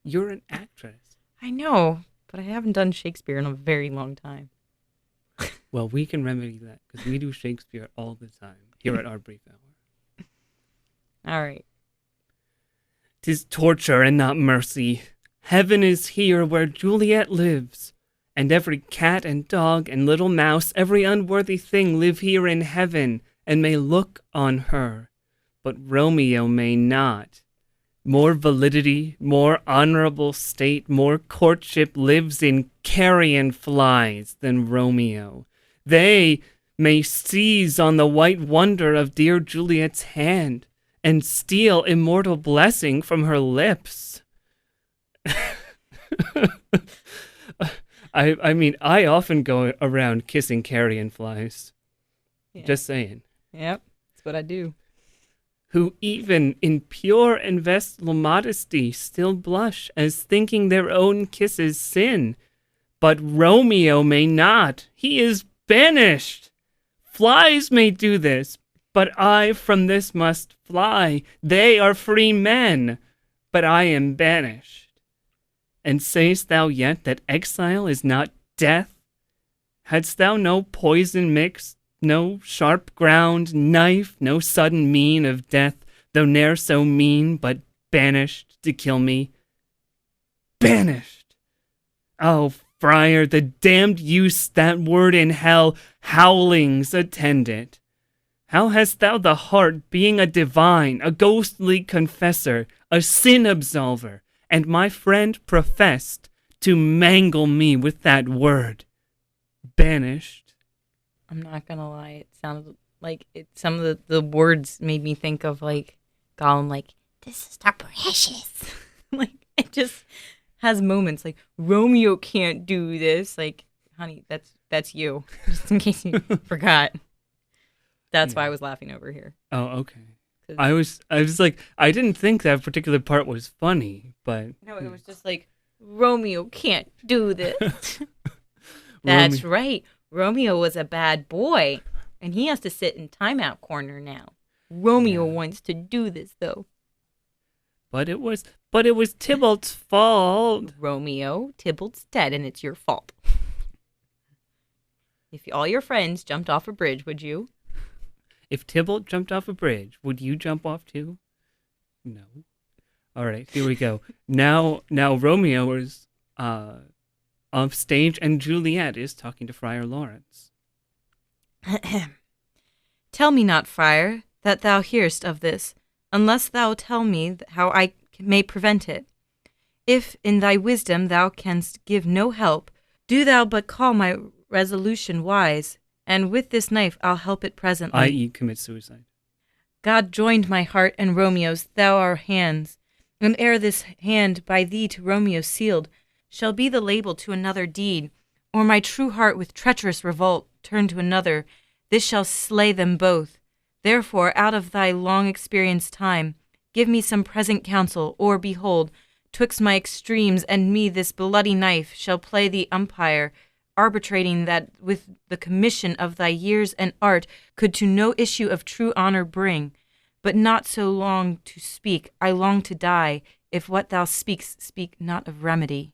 You're an actress. I know, but I haven't done Shakespeare in a very long time. Well, we can remedy that because we do Shakespeare all the time here at Our Brief Hour. All right. 'Tis torture and not mercy. Heaven is here where Juliet lives. And every cat and dog and little mouse, every unworthy thing live here in heaven and may look on her. But Romeo may not. More validity, more honorable state, more courtship lives in carrion flies than Romeo. They may seize on the white wonder of dear Juliet's hand and steal immortal blessing from her lips. I mean, I often go around kissing carrion flies. Yeah. Just saying. Yep, that's what I do. Who even in pure and vestal modesty still blush as thinking their own kisses sin. But Romeo may not. He is banished. Flies may do this, but I from this must fly. They are free men, but I am banished. And say'st thou yet that exile is not death? Hadst thou no poison mixed, no sharp ground knife, no sudden mean of death, though ne'er so mean, but banished to kill me? Banished! Oh, friar, the damned use that word in hell, howlings attend it. How hast thou the heart, being a divine, a ghostly confessor, a sin absolver, and my friend professed to mangle me with that word, banished? I'm not gonna lie, it sounded like some of the words made me think of like Gollum, like, this is not precious. Like, it just has moments like, Romeo can't do this. Like, honey, that's you. Just in case you forgot. That's why I was laughing over here. Oh, okay. I was like, I didn't think that particular part was funny, but no, it was just like, Romeo can't do this. That's right. Romeo was a bad boy, and he has to sit in timeout corner now. Romeo wants to do this though. But it was Tybalt's fault. Romeo, Tybalt's dead, and it's your fault. If all your friends jumped off a bridge, would you? If Tybalt jumped off a bridge, would you jump off too? No. All right, here we go. Now Romeo is off stage, and Juliet is talking to Friar Lawrence. Tell me not, friar, that thou hearest of this, unless thou tell me how I may prevent it. If in thy wisdom thou canst give no help, do thou but call my resolution wise, and with this knife I'll help it presently. I.e. commit suicide. God joined my heart and Romeo's, thou our hands, and ere this hand by thee to Romeo sealed, shall be the label to another deed, or my true heart with treacherous revolt turn to another, this shall slay them both. Therefore, out of thy long experienced time, give me some present counsel, or behold, twixt my extremes and me this bloody knife shall play the umpire, arbitrating that with the commission of thy years and art could to no issue of true honor bring. But not so long to speak, I long to die, if what thou speakst speak not of remedy.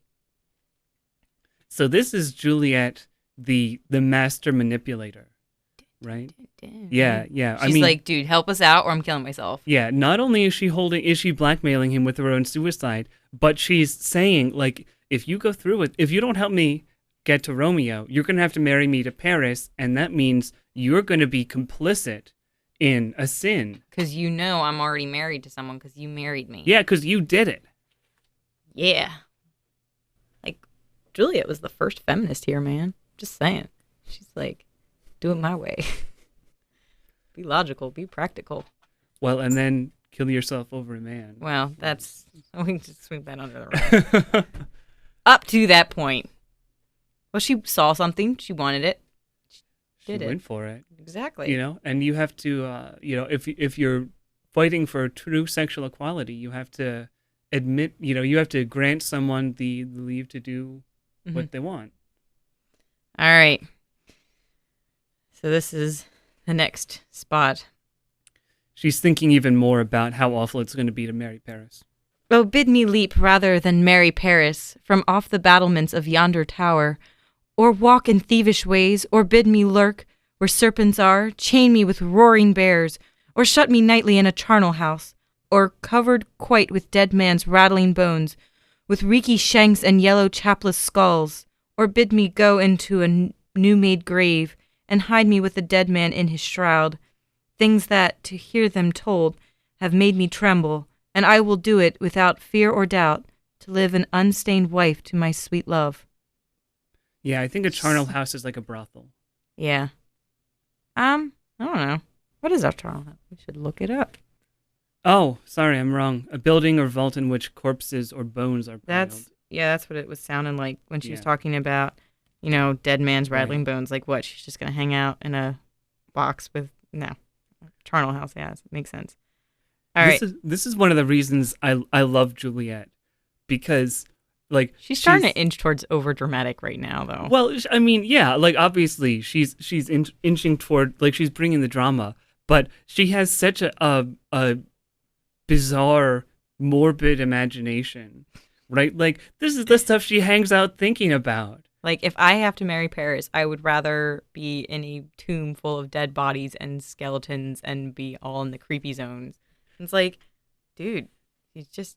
So this is Juliet, the master manipulator, right? Yeah. She's like, dude, help us out or I'm killing myself. Yeah, not only is she blackmailing him with her own suicide, but she's saying, like, if you go through with, if you don't help me get to Romeo, you're going to have to marry me to Paris, and that means you're going to be complicit in a sin. Because you know I'm already married to someone because you married me. Yeah, because you did it. Yeah. Like, Juliet was the first feminist here, man. Just saying. She's like, do it my way. Be logical, be practical. Well, and then kill yourself over a man. Well, that's, we can just sweep that under the rug. Up to that point. Well, she saw something. She wanted it. She went for it. Exactly. You know, and you have to, if you're fighting for true sexual equality, you have to admit, you have to grant someone the leave to do what they want. All right. So this is the next spot. She's thinking even more about how awful it's going to be to marry Paris. Oh, bid me leap rather than marry Paris from off the battlements of yonder tower, or walk in thievish ways, or bid me lurk where serpents are, chain me with roaring bears, or shut me nightly in a charnel house, or covered quite with dead man's rattling bones, with reeky shanks and yellow chapless skulls, or bid me go into a new-made grave, and hide me with the dead man in his shroud, things that, to hear them told, have made me tremble, and I will do it without fear or doubt, to live an unstained wife to my sweet love. Yeah, I think a charnel house is like a brothel. Yeah. I don't know. What is a charnel house? We should look it up. Oh, sorry, I'm wrong. A building or vault in which corpses or bones are piled. That's what it was sounding like when she was talking about, dead man's rattling bones. Like what? She's just gonna hang out in a box with charnel house. Yeah, makes sense. All right. This is one of the reasons I love Juliet, because she's starting to inch towards over dramatic right now, though. Well, I mean, yeah, obviously she's inching toward, she's bringing the drama, but she has such a bizarre, morbid imagination, right? This is the stuff she hangs out thinking about. If I have to marry Paris, I would rather be in a tomb full of dead bodies and skeletons and be all in the creepy zones. It's dude, he's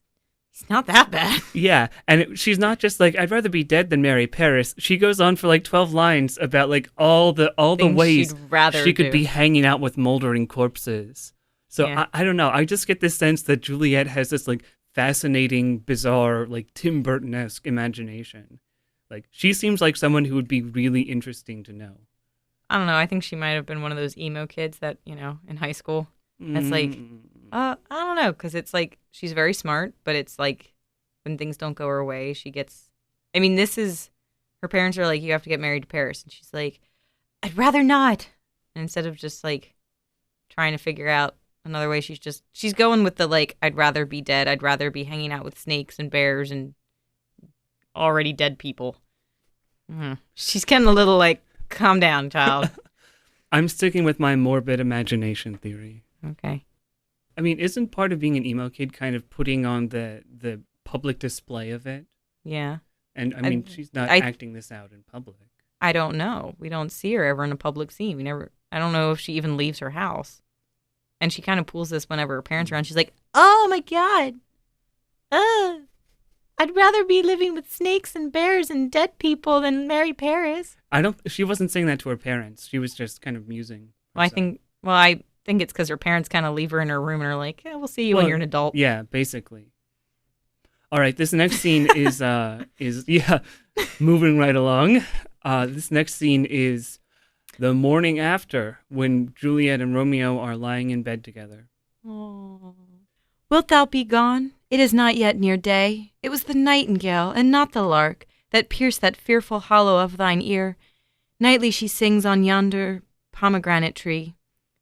not that bad. Yeah, and she's not just I'd rather be dead than marry Paris. She goes on for 12 lines about all the ways she could be hanging out with moldering corpses. So yeah. I don't know. I just get this sense that Juliet has this fascinating, bizarre, Tim Burton-esque imagination. She seems like someone who would be really interesting to know. I don't know. I think she might have been one of those emo kids that, in high school. That's I don't know, because it's she's very smart, but it's when things don't go her way, she gets. I mean, her parents are you have to get married to Paris, and she's I'd rather not. And instead of just trying to figure out another way, she's going with the I'd rather be dead. I'd rather be hanging out with snakes and bears and already dead people. She's getting a little calm down, child. I'm sticking with my morbid imagination theory. Okay. I mean, isn't part of being an emo kid kind of putting on the public display of it? Yeah. And I mean, she's not acting this out in public. I don't know. We don't see her ever in a public scene. I don't know if she even leaves her house. And she kind of pulls this whenever her parents are around. She's oh my God. I'd rather be living with snakes and bears and dead people than marry Paris. She wasn't saying that to her parents. She was just kind of musing. Well, I think it's because her parents kind of leave her in her room and are we'll see you when you're an adult. Yeah, basically. All right, this next scene is moving right along. This next scene is the morning after, when Juliet and Romeo are lying in bed together. Oh. Wilt thou be gone? It is not yet near day. It was the nightingale, and not the lark, that pierced that fearful hollow of thine ear. Nightly she sings on yonder pomegranate tree.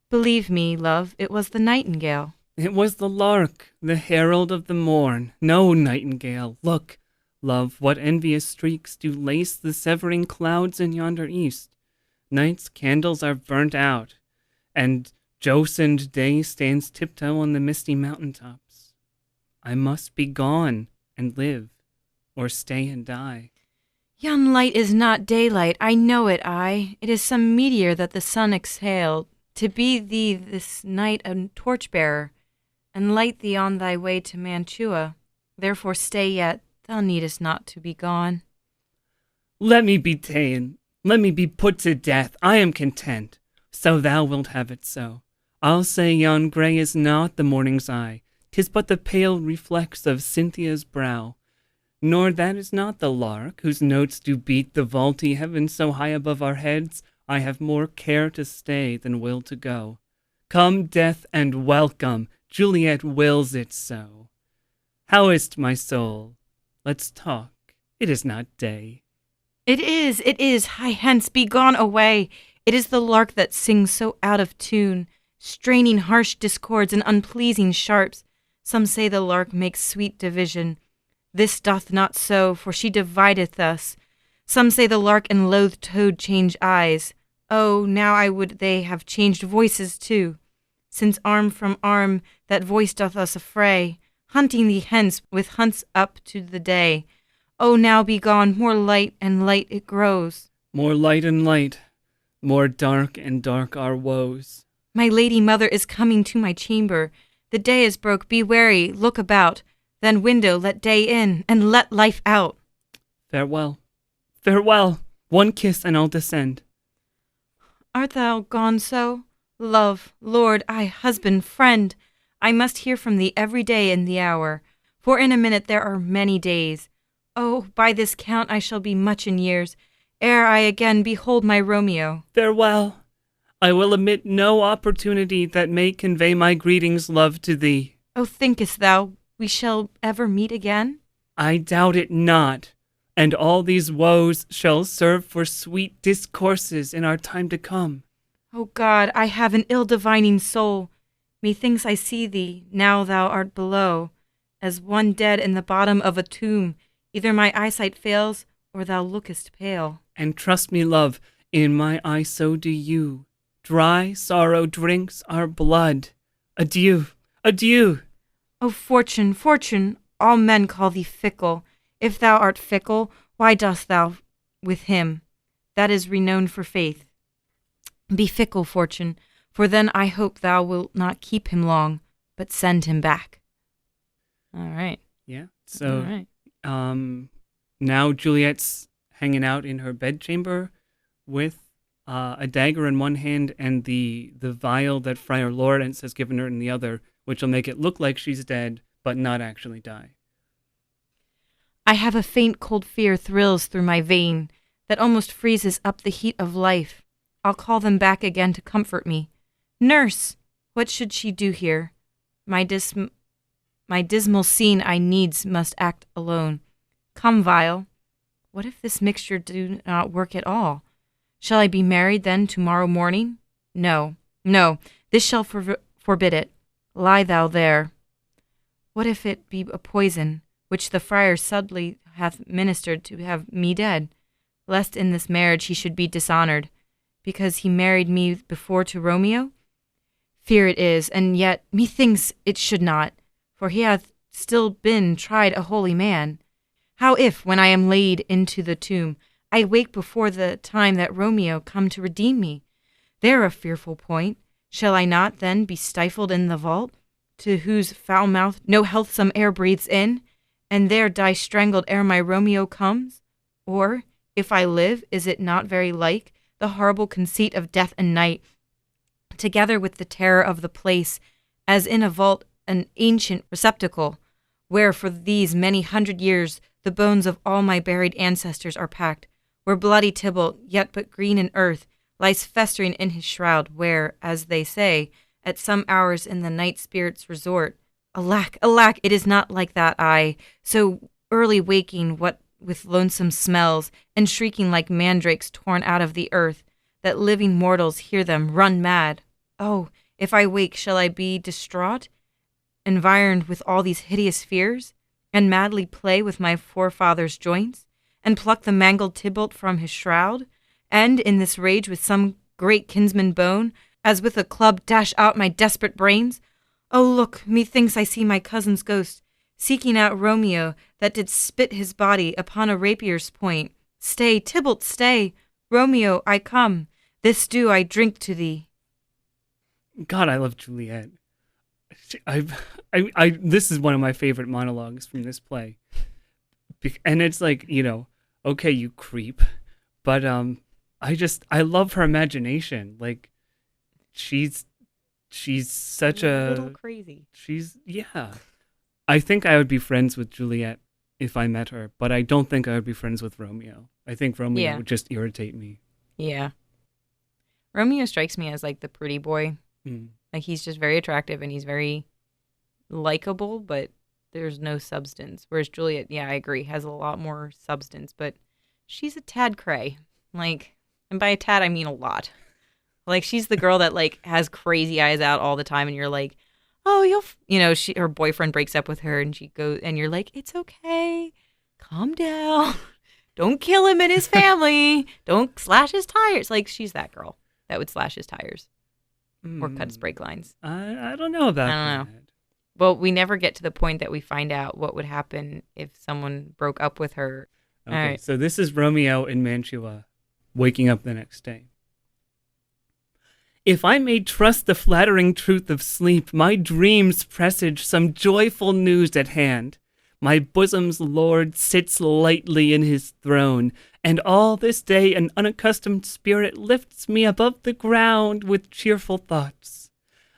Believe me, love, it was the nightingale. It was the lark, the herald of the morn. No, nightingale, look, love, what envious streaks do lace the severing clouds in yonder east. Night's candles are burnt out, and jocund day stands tiptoe on the misty mountain tops. I must be gone and live, or stay and die. Yon light is not daylight, I know it, It is some meteor that the sun exhaled, to be thee this night a torch-bearer, and light thee on thy way to Mantua. Therefore stay yet, thou needest not to be gone. Let me be ta'en, let me be put to death, I am content, so thou wilt have it so. I'll say yon grey is not the morning's eye, 'tis but the pale reflex of Cynthia's brow. Nor that is not the lark, whose notes do beat the vaulty heaven so high above our heads, I have more care to stay than will to go. Come, death, and welcome, Juliet wills it so. How is't, my soul? Let's talk, it is not day. It is, hie hence, be gone away. It is the lark that sings so out of tune, straining harsh discords and unpleasing sharps. Some say the lark makes sweet division. This doth not so, for she divideth us. Some say the lark and loath toad change eyes. Oh, now I would they have changed voices too. Since arm from arm that voice doth us affray, hunting thee hence with hunts up to the day. Oh, now be gone, more light and light it grows. More light and light, more dark and dark our woes. My lady mother is coming to my chamber. The day is broke, be wary, look about. Then window, let day in, and let life out. Farewell, farewell, one kiss and I'll descend. Art thou gone so? Love, lord, husband, friend, I must hear from thee every day in the hour, for in a minute there are many days. Oh, by this count I shall be much in years, ere I again behold my Romeo. Farewell, I will omit no opportunity that may convey my greetings, love, to thee. Oh, thinkest thou we shall ever meet again? I doubt it not, and all these woes shall serve for sweet discourses in our time to come. O God, I have an ill-divining soul. Methinks I see thee, now thou art below, as one dead in the bottom of a tomb. Either my eyesight fails, or thou lookest pale. And trust me, love, in my eye so do you. Dry sorrow drinks our blood. Adieu, adieu. O fortune, fortune, all men call thee fickle. If thou art fickle, why dost thou with him? That is renowned for faith. Be fickle, fortune, for then I hope thou wilt not keep him long, but send him back. All right. Yeah, so... All right. Now Juliet's hanging out in her bedchamber with a dagger in one hand and the vial that Friar Lawrence has given her in the other, which will make it look like she's dead, but not actually die. I have a faint cold fear thrills through my vein that almost freezes up the heat of life. I'll call them back again to comfort me. Nurse, what should she do here? My dismal scene I needs must act alone. Come, vial. What if this mixture do not work at all? Shall I be married then tomorrow morning? No, no, this shall forbid it. Lie thou there. What if it be a poison, which the friar subtly hath ministered to have me dead, lest in this marriage he should be dishonored, because he married me before to Romeo? Fear it is, and yet methinks it should not, for he hath still been tried a holy man. How if, when I am laid into the tomb, I wake before the time that Romeo come to redeem me? There a fearful point. Shall I not then be stifled in the vault, to whose foul mouth no healthsome air breathes in, and there die strangled ere my Romeo comes? Or, if I live, is it not very like the horrible conceit of death and night, together with the terror of the place, as in a vault an ancient receptacle, where for these many 100 years the bones of all my buried ancestors are packed, where bloody Tybalt, yet but green in earth, lies festering in his shroud, where, as they say, at some hours in the night spirits resort. Alack, alack, it is not like that I, so early waking, what with lonesome smells, and shrieking like mandrakes torn out of the earth, that living mortals hear them run mad. Oh, if I wake, shall I be distraught, environed with all these hideous fears, and madly play with my forefathers' joints, and pluck the mangled Tybalt from his shroud, and, in this rage with some great kinsman bone, as with a club dash out my desperate brains? Oh, look, methinks I see my cousin's ghost, seeking out Romeo, that did spit his body upon a rapier's point. Stay, Tybalt, stay! Romeo, I come. This do I drink to thee. God, I love Juliet. This is one of my favorite monologues from this play. And it's like, okay, you creep, but I love her imagination. Like, she's such a little crazy. Yeah. I think I would be friends with Juliet if I met her, but I don't think I would be friends with Romeo. I think Romeo Yeah. would just irritate me. Yeah. Romeo strikes me as like the pretty boy. Mm. Like he's just very attractive and he's very likable, but there's no substance. Whereas Juliet, yeah, I agree, has a lot more substance, but she's a tad cray. Like, and by a tad, I mean a lot. Like, she's the girl that like has crazy eyes out all the time, and you're like, oh, her boyfriend breaks up with her, and she goes, and you're like, it's okay, calm down, don't kill him and his family, don't slash his tires. Like, she's that girl that would slash his tires or cut his brake lines. I don't know about I don't that. Well, we never get to the point that we find out what would happen if someone broke up with her. Okay, All right. so this is Romeo in Mantua, waking up the next day. If I may trust the flattering truth of sleep, my dreams presage some joyful news at hand. My bosom's lord sits lightly in his throne, and all this day an unaccustomed spirit lifts me above the ground with cheerful thoughts.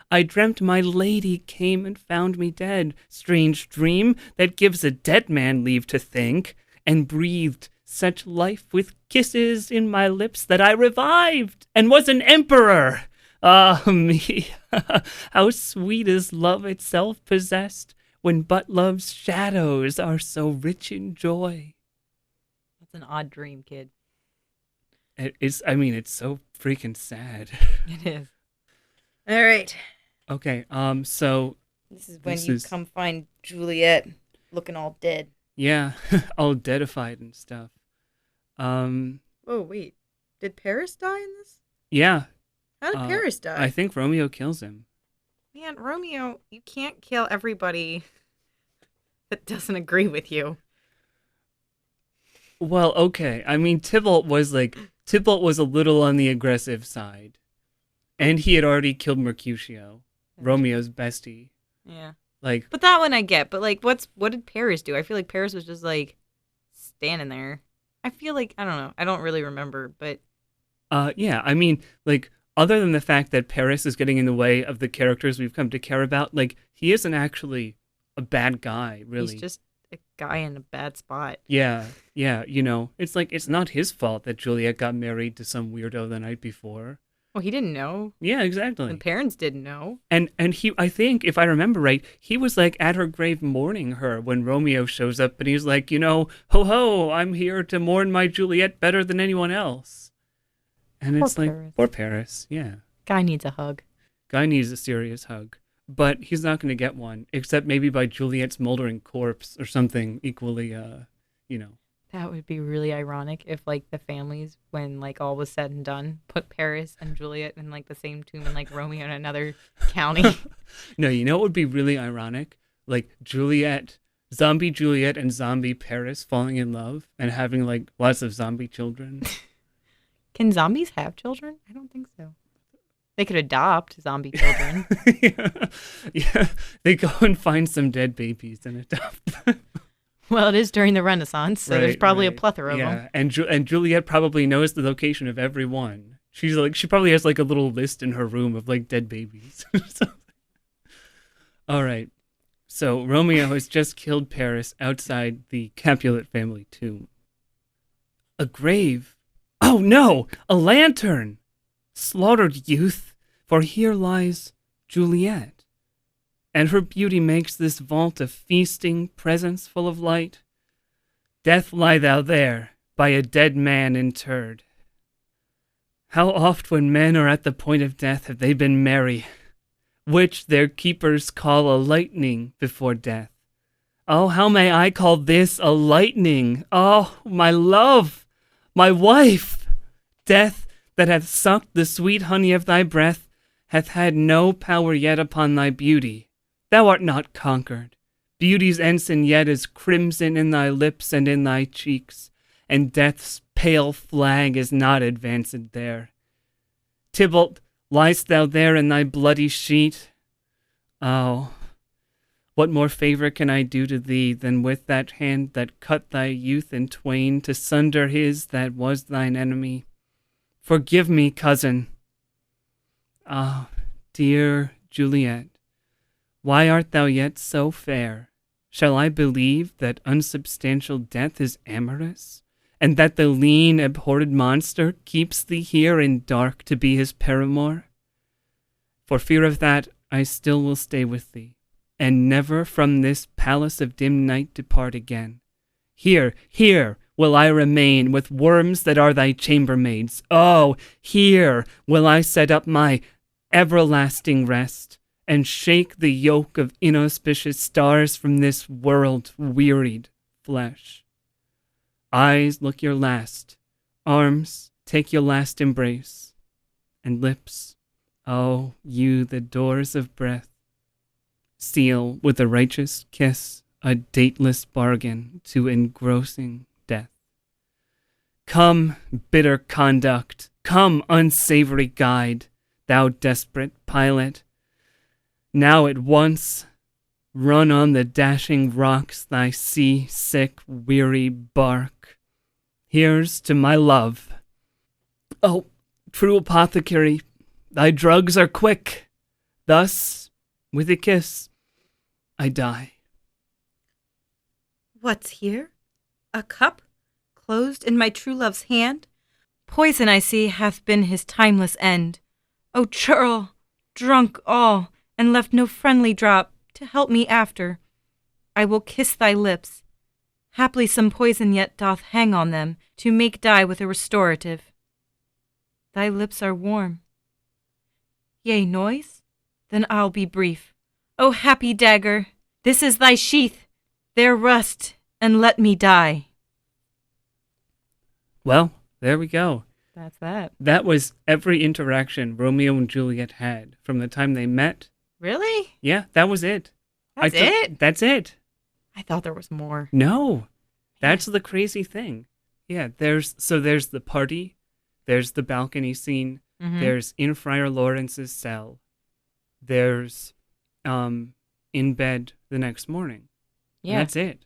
I dreamt my lady came and found me dead, strange dream that gives a dead man leave to think, and breathed such life with kisses in my lips that I revived and was an emperor. Ah me, how sweet is love itself possessed, when but love's shadows are so rich in joy. That's an odd dream, kid. It's so freaking sad. It is. All right. Okay, so This is when This you is- come find Juliet looking all dead. yeah, all deadified and stuff. Oh, wait. Did Paris die in this? Yeah, How did Paris die? I think Romeo kills him. Man, Romeo, you can't kill everybody that doesn't agree with you. Well, okay. I mean, Tybalt was a little on the aggressive side, and he had already killed Mercutio, Romeo's bestie. Yeah. Like, But that one I get. But like, what did Paris do? I feel like Paris was just like standing there. I feel like, I don't know. I don't really remember, but yeah. I mean, like, other than the fact that Paris is getting in the way of the characters we've come to care about, like, he isn't actually a bad guy, really. he's just a guy in a bad spot. Yeah, it's like, it's not his fault that Juliet got married to some weirdo the night before. Well, he didn't know. Yeah, exactly. The parents didn't know. And he, I think, if I remember right, he was like at her grave mourning her when Romeo shows up, and he's like, ho ho, I'm here to mourn my Juliet better than anyone else. And Poor it's like, Paris. poor Paris, yeah. Guy needs a hug. Guy needs a serious hug. But he's not going to get one, except maybe by Juliet's moldering corpse or something equally, That would be really ironic if, like, the families, when, like, all was said and done, put Paris and Juliet in, like, the same tomb and, like, Romeo in another county. No, you know what would be really ironic? Like, zombie Juliet and zombie Paris falling in love and having, like, lots of zombie children. Can zombies have children? I don't think so. They could adopt zombie children. Yeah, they go and find some dead babies and adopt them. Well, it is during the Renaissance, so there's probably a Right. plethora of them. Yeah, and Juliet probably knows the location of every one. She probably has like a little list in her room of like dead babies. All right. So Romeo has just killed Paris outside the Capulet family tomb. A grave. Oh no! A lantern! Slaughtered youth, for here lies Juliet. And her beauty makes this vault a feasting presence full of light. Death lie thou there, by a dead man interred. How oft when men are at the point of death have they been merry, which their keepers call a lightning before death. Oh, how may I call this a lightning? Oh, my love, my wife! Death, that hath sucked the sweet honey of thy breath, hath had no power yet upon thy beauty. Thou art not conquered. Beauty's ensign yet is crimson in thy lips and in thy cheeks, and death's pale flag is not advanced there. Tybalt, liest thou there in thy bloody sheet? Oh, what more favour can I do to thee than with that hand that cut thy youth in twain to sunder his that was thine enemy? Forgive me, cousin. Ah, dear Juliet, why art thou yet so fair, Shall I believe that unsubstantial death is amorous, and that the lean, abhorred monster keeps thee here in dark to be his paramour? For fear of that, I still will stay with thee, and never from this palace of dim night depart again. Here, here will I remain with worms that are thy chambermaids. Oh, here will I set up my everlasting rest, and shake the yoke of inauspicious stars from this world-wearied flesh. Eyes, look your last. Arms, take your last embrace. And lips, oh, you the doors of breath, seal with a righteous kiss a dateless bargain to engrossing death. Come, bitter conduct, come, unsavory guide, thou desperate pilot. Now at once run on the dashing rocks thy sea-sick, weary bark. Here's to my love. Oh, true apothecary, thy drugs are quick. Thus, with a kiss, I die. What's here? A cup, closed in my true love's hand? Poison, I see, hath been his timeless end. O churl, drunk all, and left no friendly drop to help me after. I will kiss thy lips. Haply some poison yet doth hang on them, to make die with a restorative. Thy lips are warm. Yea, noise? Then I'll be brief. O happy dagger, this is thy sheath. There rust, and let me die. Well, there we go. That's that. That was every interaction Romeo and Juliet had from the time they met. Really? Yeah, that was it. That's it? That's it. I thought there was more. No, that's the crazy thing. Yeah, there's the party, there's the balcony scene, there's in Friar Lawrence's cell, there's in bed the next morning. Yeah, and that's it.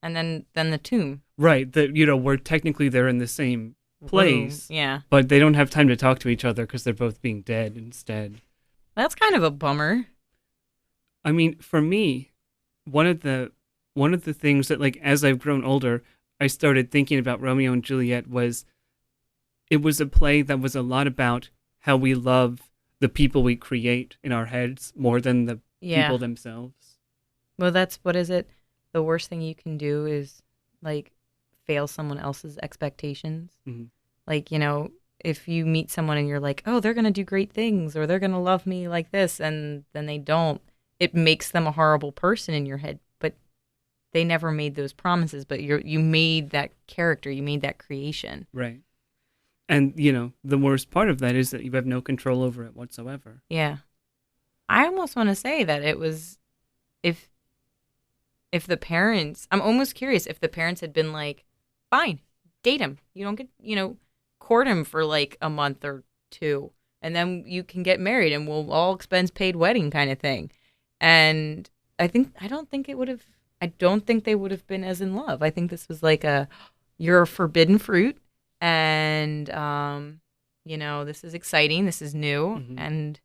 And then the tomb. Right, where technically they're in the same place. Room. Yeah, but they don't have time to talk to each other because they're both being dead instead. That's kind of a bummer. I mean, for me, one of the things that, like, as I've grown older, I started thinking about Romeo and Juliet was a play that was a lot about how we love the people we create in our heads more than the people themselves. Well, what is it? The worst thing you can do is, like, fail someone else's expectations. Mm-hmm. Like, if you meet someone and you're like, oh, they're going to do great things or they're going to love me like this, and then they don't, it makes them a horrible person in your head. But they never made those promises, but you made that character, you made that creation. Right. And, the worst part of that is that you have no control over it whatsoever. Yeah. I almost want to say that it was, if the parents, I'm almost curious if the parents had been like, fine, date him. You don't get, court him for like a month or two, and then you can get married and we'll all expense paid wedding kind of thing. And I don't think they would have been as in love. I think this was like you're a forbidden fruit, and this is exciting, this is new, and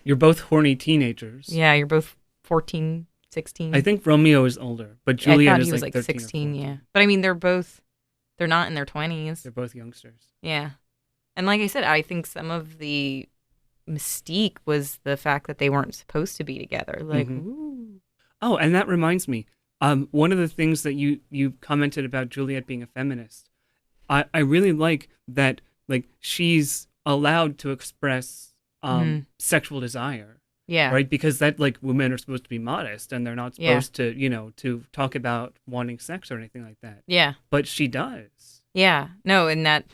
you're both horny teenagers. Yeah, you're both 14, 16. I think Romeo is older, but Juliet is like 16, yeah. But I mean, they're not in their 20s. They're both youngsters. Yeah. And like I said, I think some of the mystique was the fact that they weren't supposed to be together. Like, ooh. Oh, and that reminds me. One of the things that you commented about Juliet being a feminist, I really like that, like, she's allowed to express sexual desire. Yeah. Right? Because that, like, women are supposed to be modest and they're not supposed to, to talk about wanting sex or anything like that. Yeah. But she does. Yeah. No, and that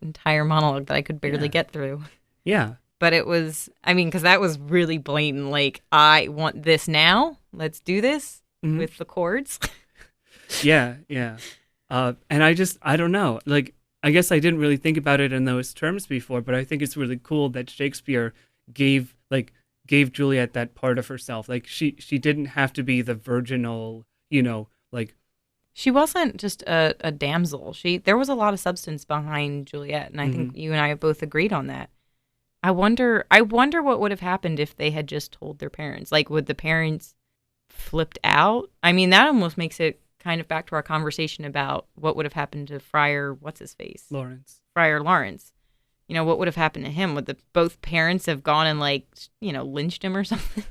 entire monologue that I could barely get through. Yeah. But it was, because that was really blatant. Like, I want this now. Let's do this with the chords. Yeah. And I don't know. Like, I guess I didn't really think about it in those terms before, but I think it's really cool that Shakespeare gave Juliet that part of herself. Like, she didn't have to be the virginal, like. She wasn't just a damsel. There was a lot of substance behind Juliet, and I think you and I have both agreed on that. I wonder what would have happened if they had just told their parents. Like, would the parents flipped out. I mean, that almost makes it kind of back to our conversation about what would have happened to Friar, what's his face? Friar Lawrence. You know, what would have happened to him? Would both parents have gone and like, you know, lynched him or something?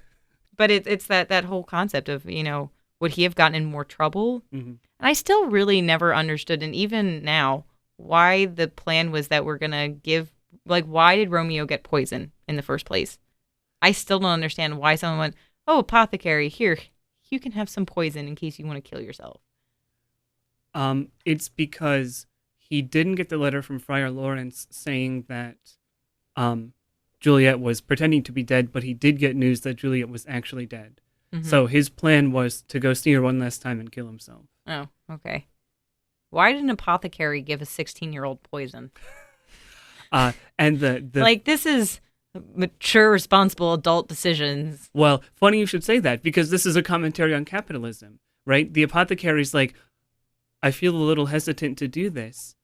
But it's that whole concept of, you know, would he have gotten in more trouble? Mm-hmm. And I still really never understood, and even now, why the plan was that we're going to give, like, why did Romeo get poison in the first place? I still don't understand why someone went, oh, apothecary, here, you can have some poison in case you want to kill yourself. It's because he didn't get the letter from Friar Lawrence saying that Juliet was pretending to be dead, but he did get news that Juliet was actually dead. Mm-hmm. So his plan was to go see her one last time and kill himself. Oh, okay. Why did an apothecary give a 16-year-old poison? And the like, this is mature, responsible adult decisions. Well, funny you should say that, because this is a commentary on capitalism, right? The apothecary's like, I feel a little hesitant to do this.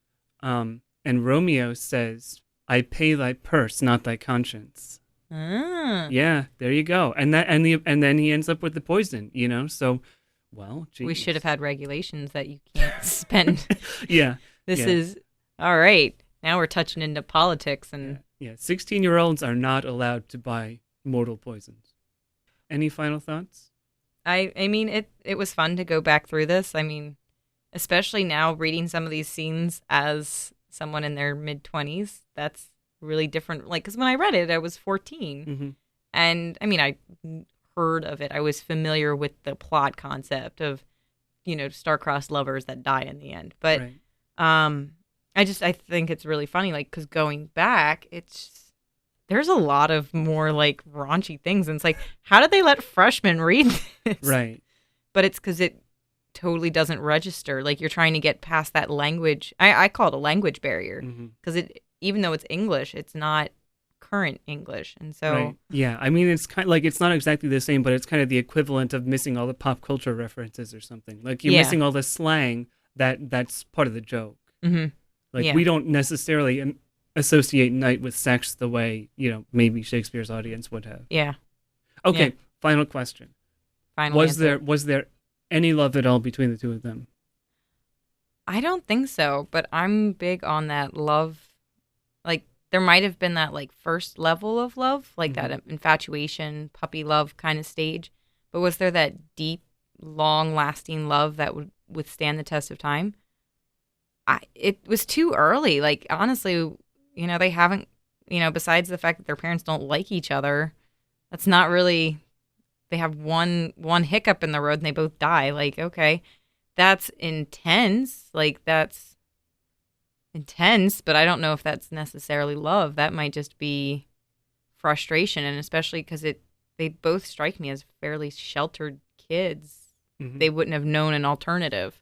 And Romeo says, I pay thy purse, not thy conscience. Ah. Yeah, there you go. And then he ends up with the poison, you know? So, well, geez. We should have had regulations that you can't spend. Yeah. This is, all right, now we're touching into politics. And yeah. 16-year-olds are not allowed to buy mortal poisons. Any final thoughts? I mean, it was fun to go back through this. I mean, especially now reading some of these scenes as someone in their mid-20s, that's really different. Like, because when I read it, I was 14. Mm-hmm. And, I mean, I heard of it. I was familiar with the plot concept of, you know, star-crossed lovers that die in the end. But right. I think it's really funny, like, because going back, there's a lot of more, like, raunchy things. And it's like, how did they let freshmen read this? Right. But it's because it totally doesn't register. Like, you're trying to get past that language. I call it a language barrier, because even though it's English, it's not current English. And so, right. Yeah, I mean, it's kind of like, it's not exactly the same, but it's kind of the equivalent of missing all the pop culture references or something. Like, you're missing all the slang that's part of the joke. Mm-hmm. Like, we don't necessarily associate night with sex the way, you know, maybe Shakespeare's audience would have. Yeah. Okay, yeah. Final question. Final was answer. Was there any love at all between the two of them? I don't think so, but I'm big on that love. Like, there might have been that, like, first level of love, like that infatuation, puppy love kind of stage. But was there that deep, long-lasting love that would withstand the test of time? It was too early. Like, honestly, you know, they haven't, you know, besides the fact that their parents don't like each other, that's not really, they have one hiccup in the road and they both die. Like, okay, that's intense. Like, that's intense, but I don't know if that's necessarily love. That might just be frustration, and especially because they both strike me as fairly sheltered kids. Mm-hmm. They wouldn't have known an alternative.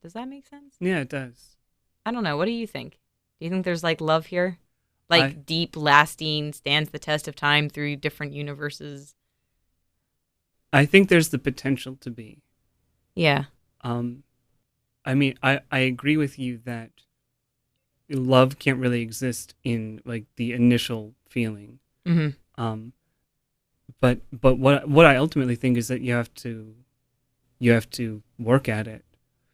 Does that make sense? Yeah, it does. I don't know. What do you think? Do you think there's, like, love here? Like, deep, lasting, stands the test of time through different universes? I think there's the potential to be. Yeah. I mean, I agree with you that love can't really exist in, like, the initial feeling. Mm-hmm. But what I ultimately think is that you have to work at it,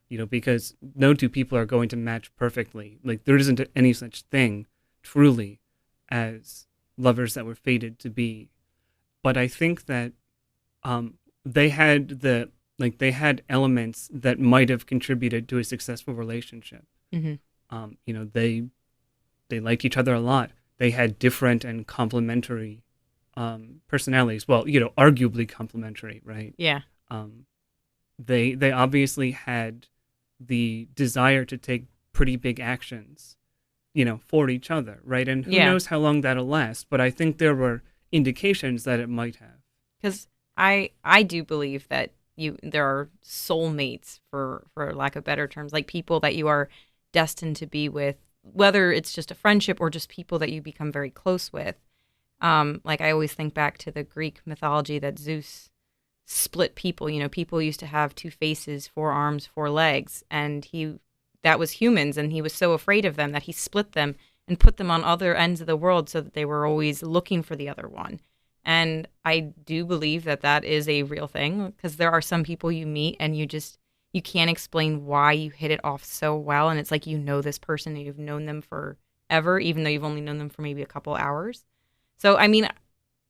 you know, because no two people are going to match perfectly. Like, there isn't any such thing truly as lovers that were fated to be. But I think that they had elements that might have contributed to a successful relationship. Mm-hmm. You know, they liked each other a lot. They had different and complementary personalities. Well, you know, arguably complementary, right? Yeah. They obviously had the desire to take pretty big actions, you know, for each other, right? And who knows how long that'll last, but I think there were indications that it might have. Because I do believe that there are soulmates, for lack of better terms, like people that you are destined to be with, whether it's just a friendship or just people that you become very close with. Like, I always think back to the Greek mythology that Zeus split people. You know, people used to have 2 faces, 4 arms, 4 legs, and that was humans, and he was so afraid of them that he split them and put them on other ends of the world so that they were always looking for the other one. And I do believe that that is a real thing because there are some people you meet and you can't explain why you hit it off so well. And it's like you know this person and you've known them forever, even though you've only known them for maybe a couple hours. So, I mean,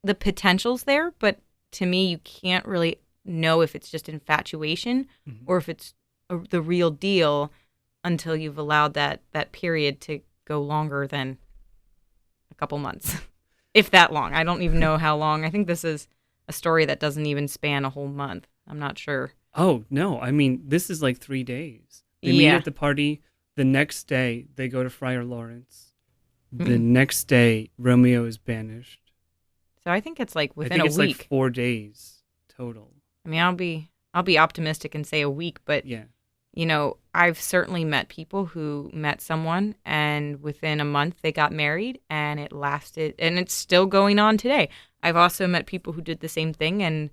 the potential's there, but to me, you can't really know if it's just infatuation or if it's the real deal until you've allowed that period to go longer than a couple months, if that long. I don't even know how long. I think this is a story that doesn't even span a whole month. I'm not sure. Oh, no. I mean, this is like 3 days. They meet at the party. The next day, they go to Friar Lawrence. The next day, Romeo is banished. So I think it's like within I think a it's week. like 4 days total. I mean, I'll be optimistic and say a week, but Yeah. you know, I've certainly met people who met someone and within a month they got married and it lasted and it's still going on today. I've also met people who did the same thing and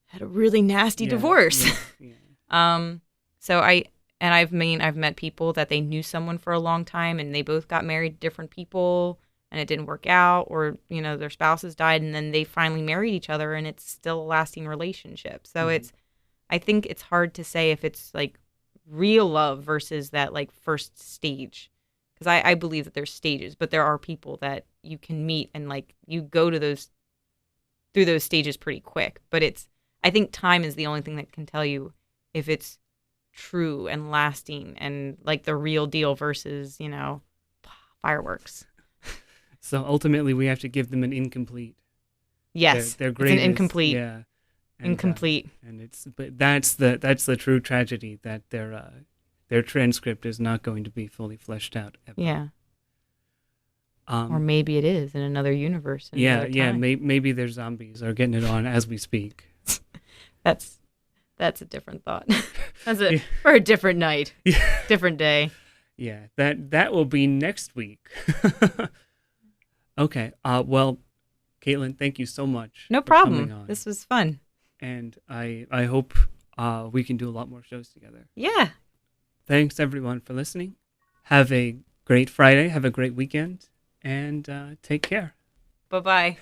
had a really nasty divorce. Yeah. So I've met people that they knew someone for a long time and they both got married to different people and it didn't work out or, you know, their spouses died and then they finally married each other and it's still a lasting relationship. So I think it's hard to say if it's like real love versus that like first stage. Because I believe that there's stages, but there are people that you can meet and like you go to through those stages pretty quick. But I think time is the only thing that can tell you if it's true and lasting and like the real deal versus, you know, fireworks. So ultimately, we have to give them an incomplete. Yes, Their it's grade an incomplete. Yeah. And, Incomplete. But that's the true tragedy that their transcript is not going to be fully fleshed out ever. Yeah. Or maybe it is in another universe. Maybe their zombies are getting it on as we speak. That's a different thought. For a different night, different day. Yeah, that will be next week. Okay. Well, Caitlin, thank you so much. No for coming problem. on. This was fun. And I hope we can do a lot more shows together. Yeah. Thanks everyone for listening. Have a great Friday. Have a great weekend, and take care. Bye-bye.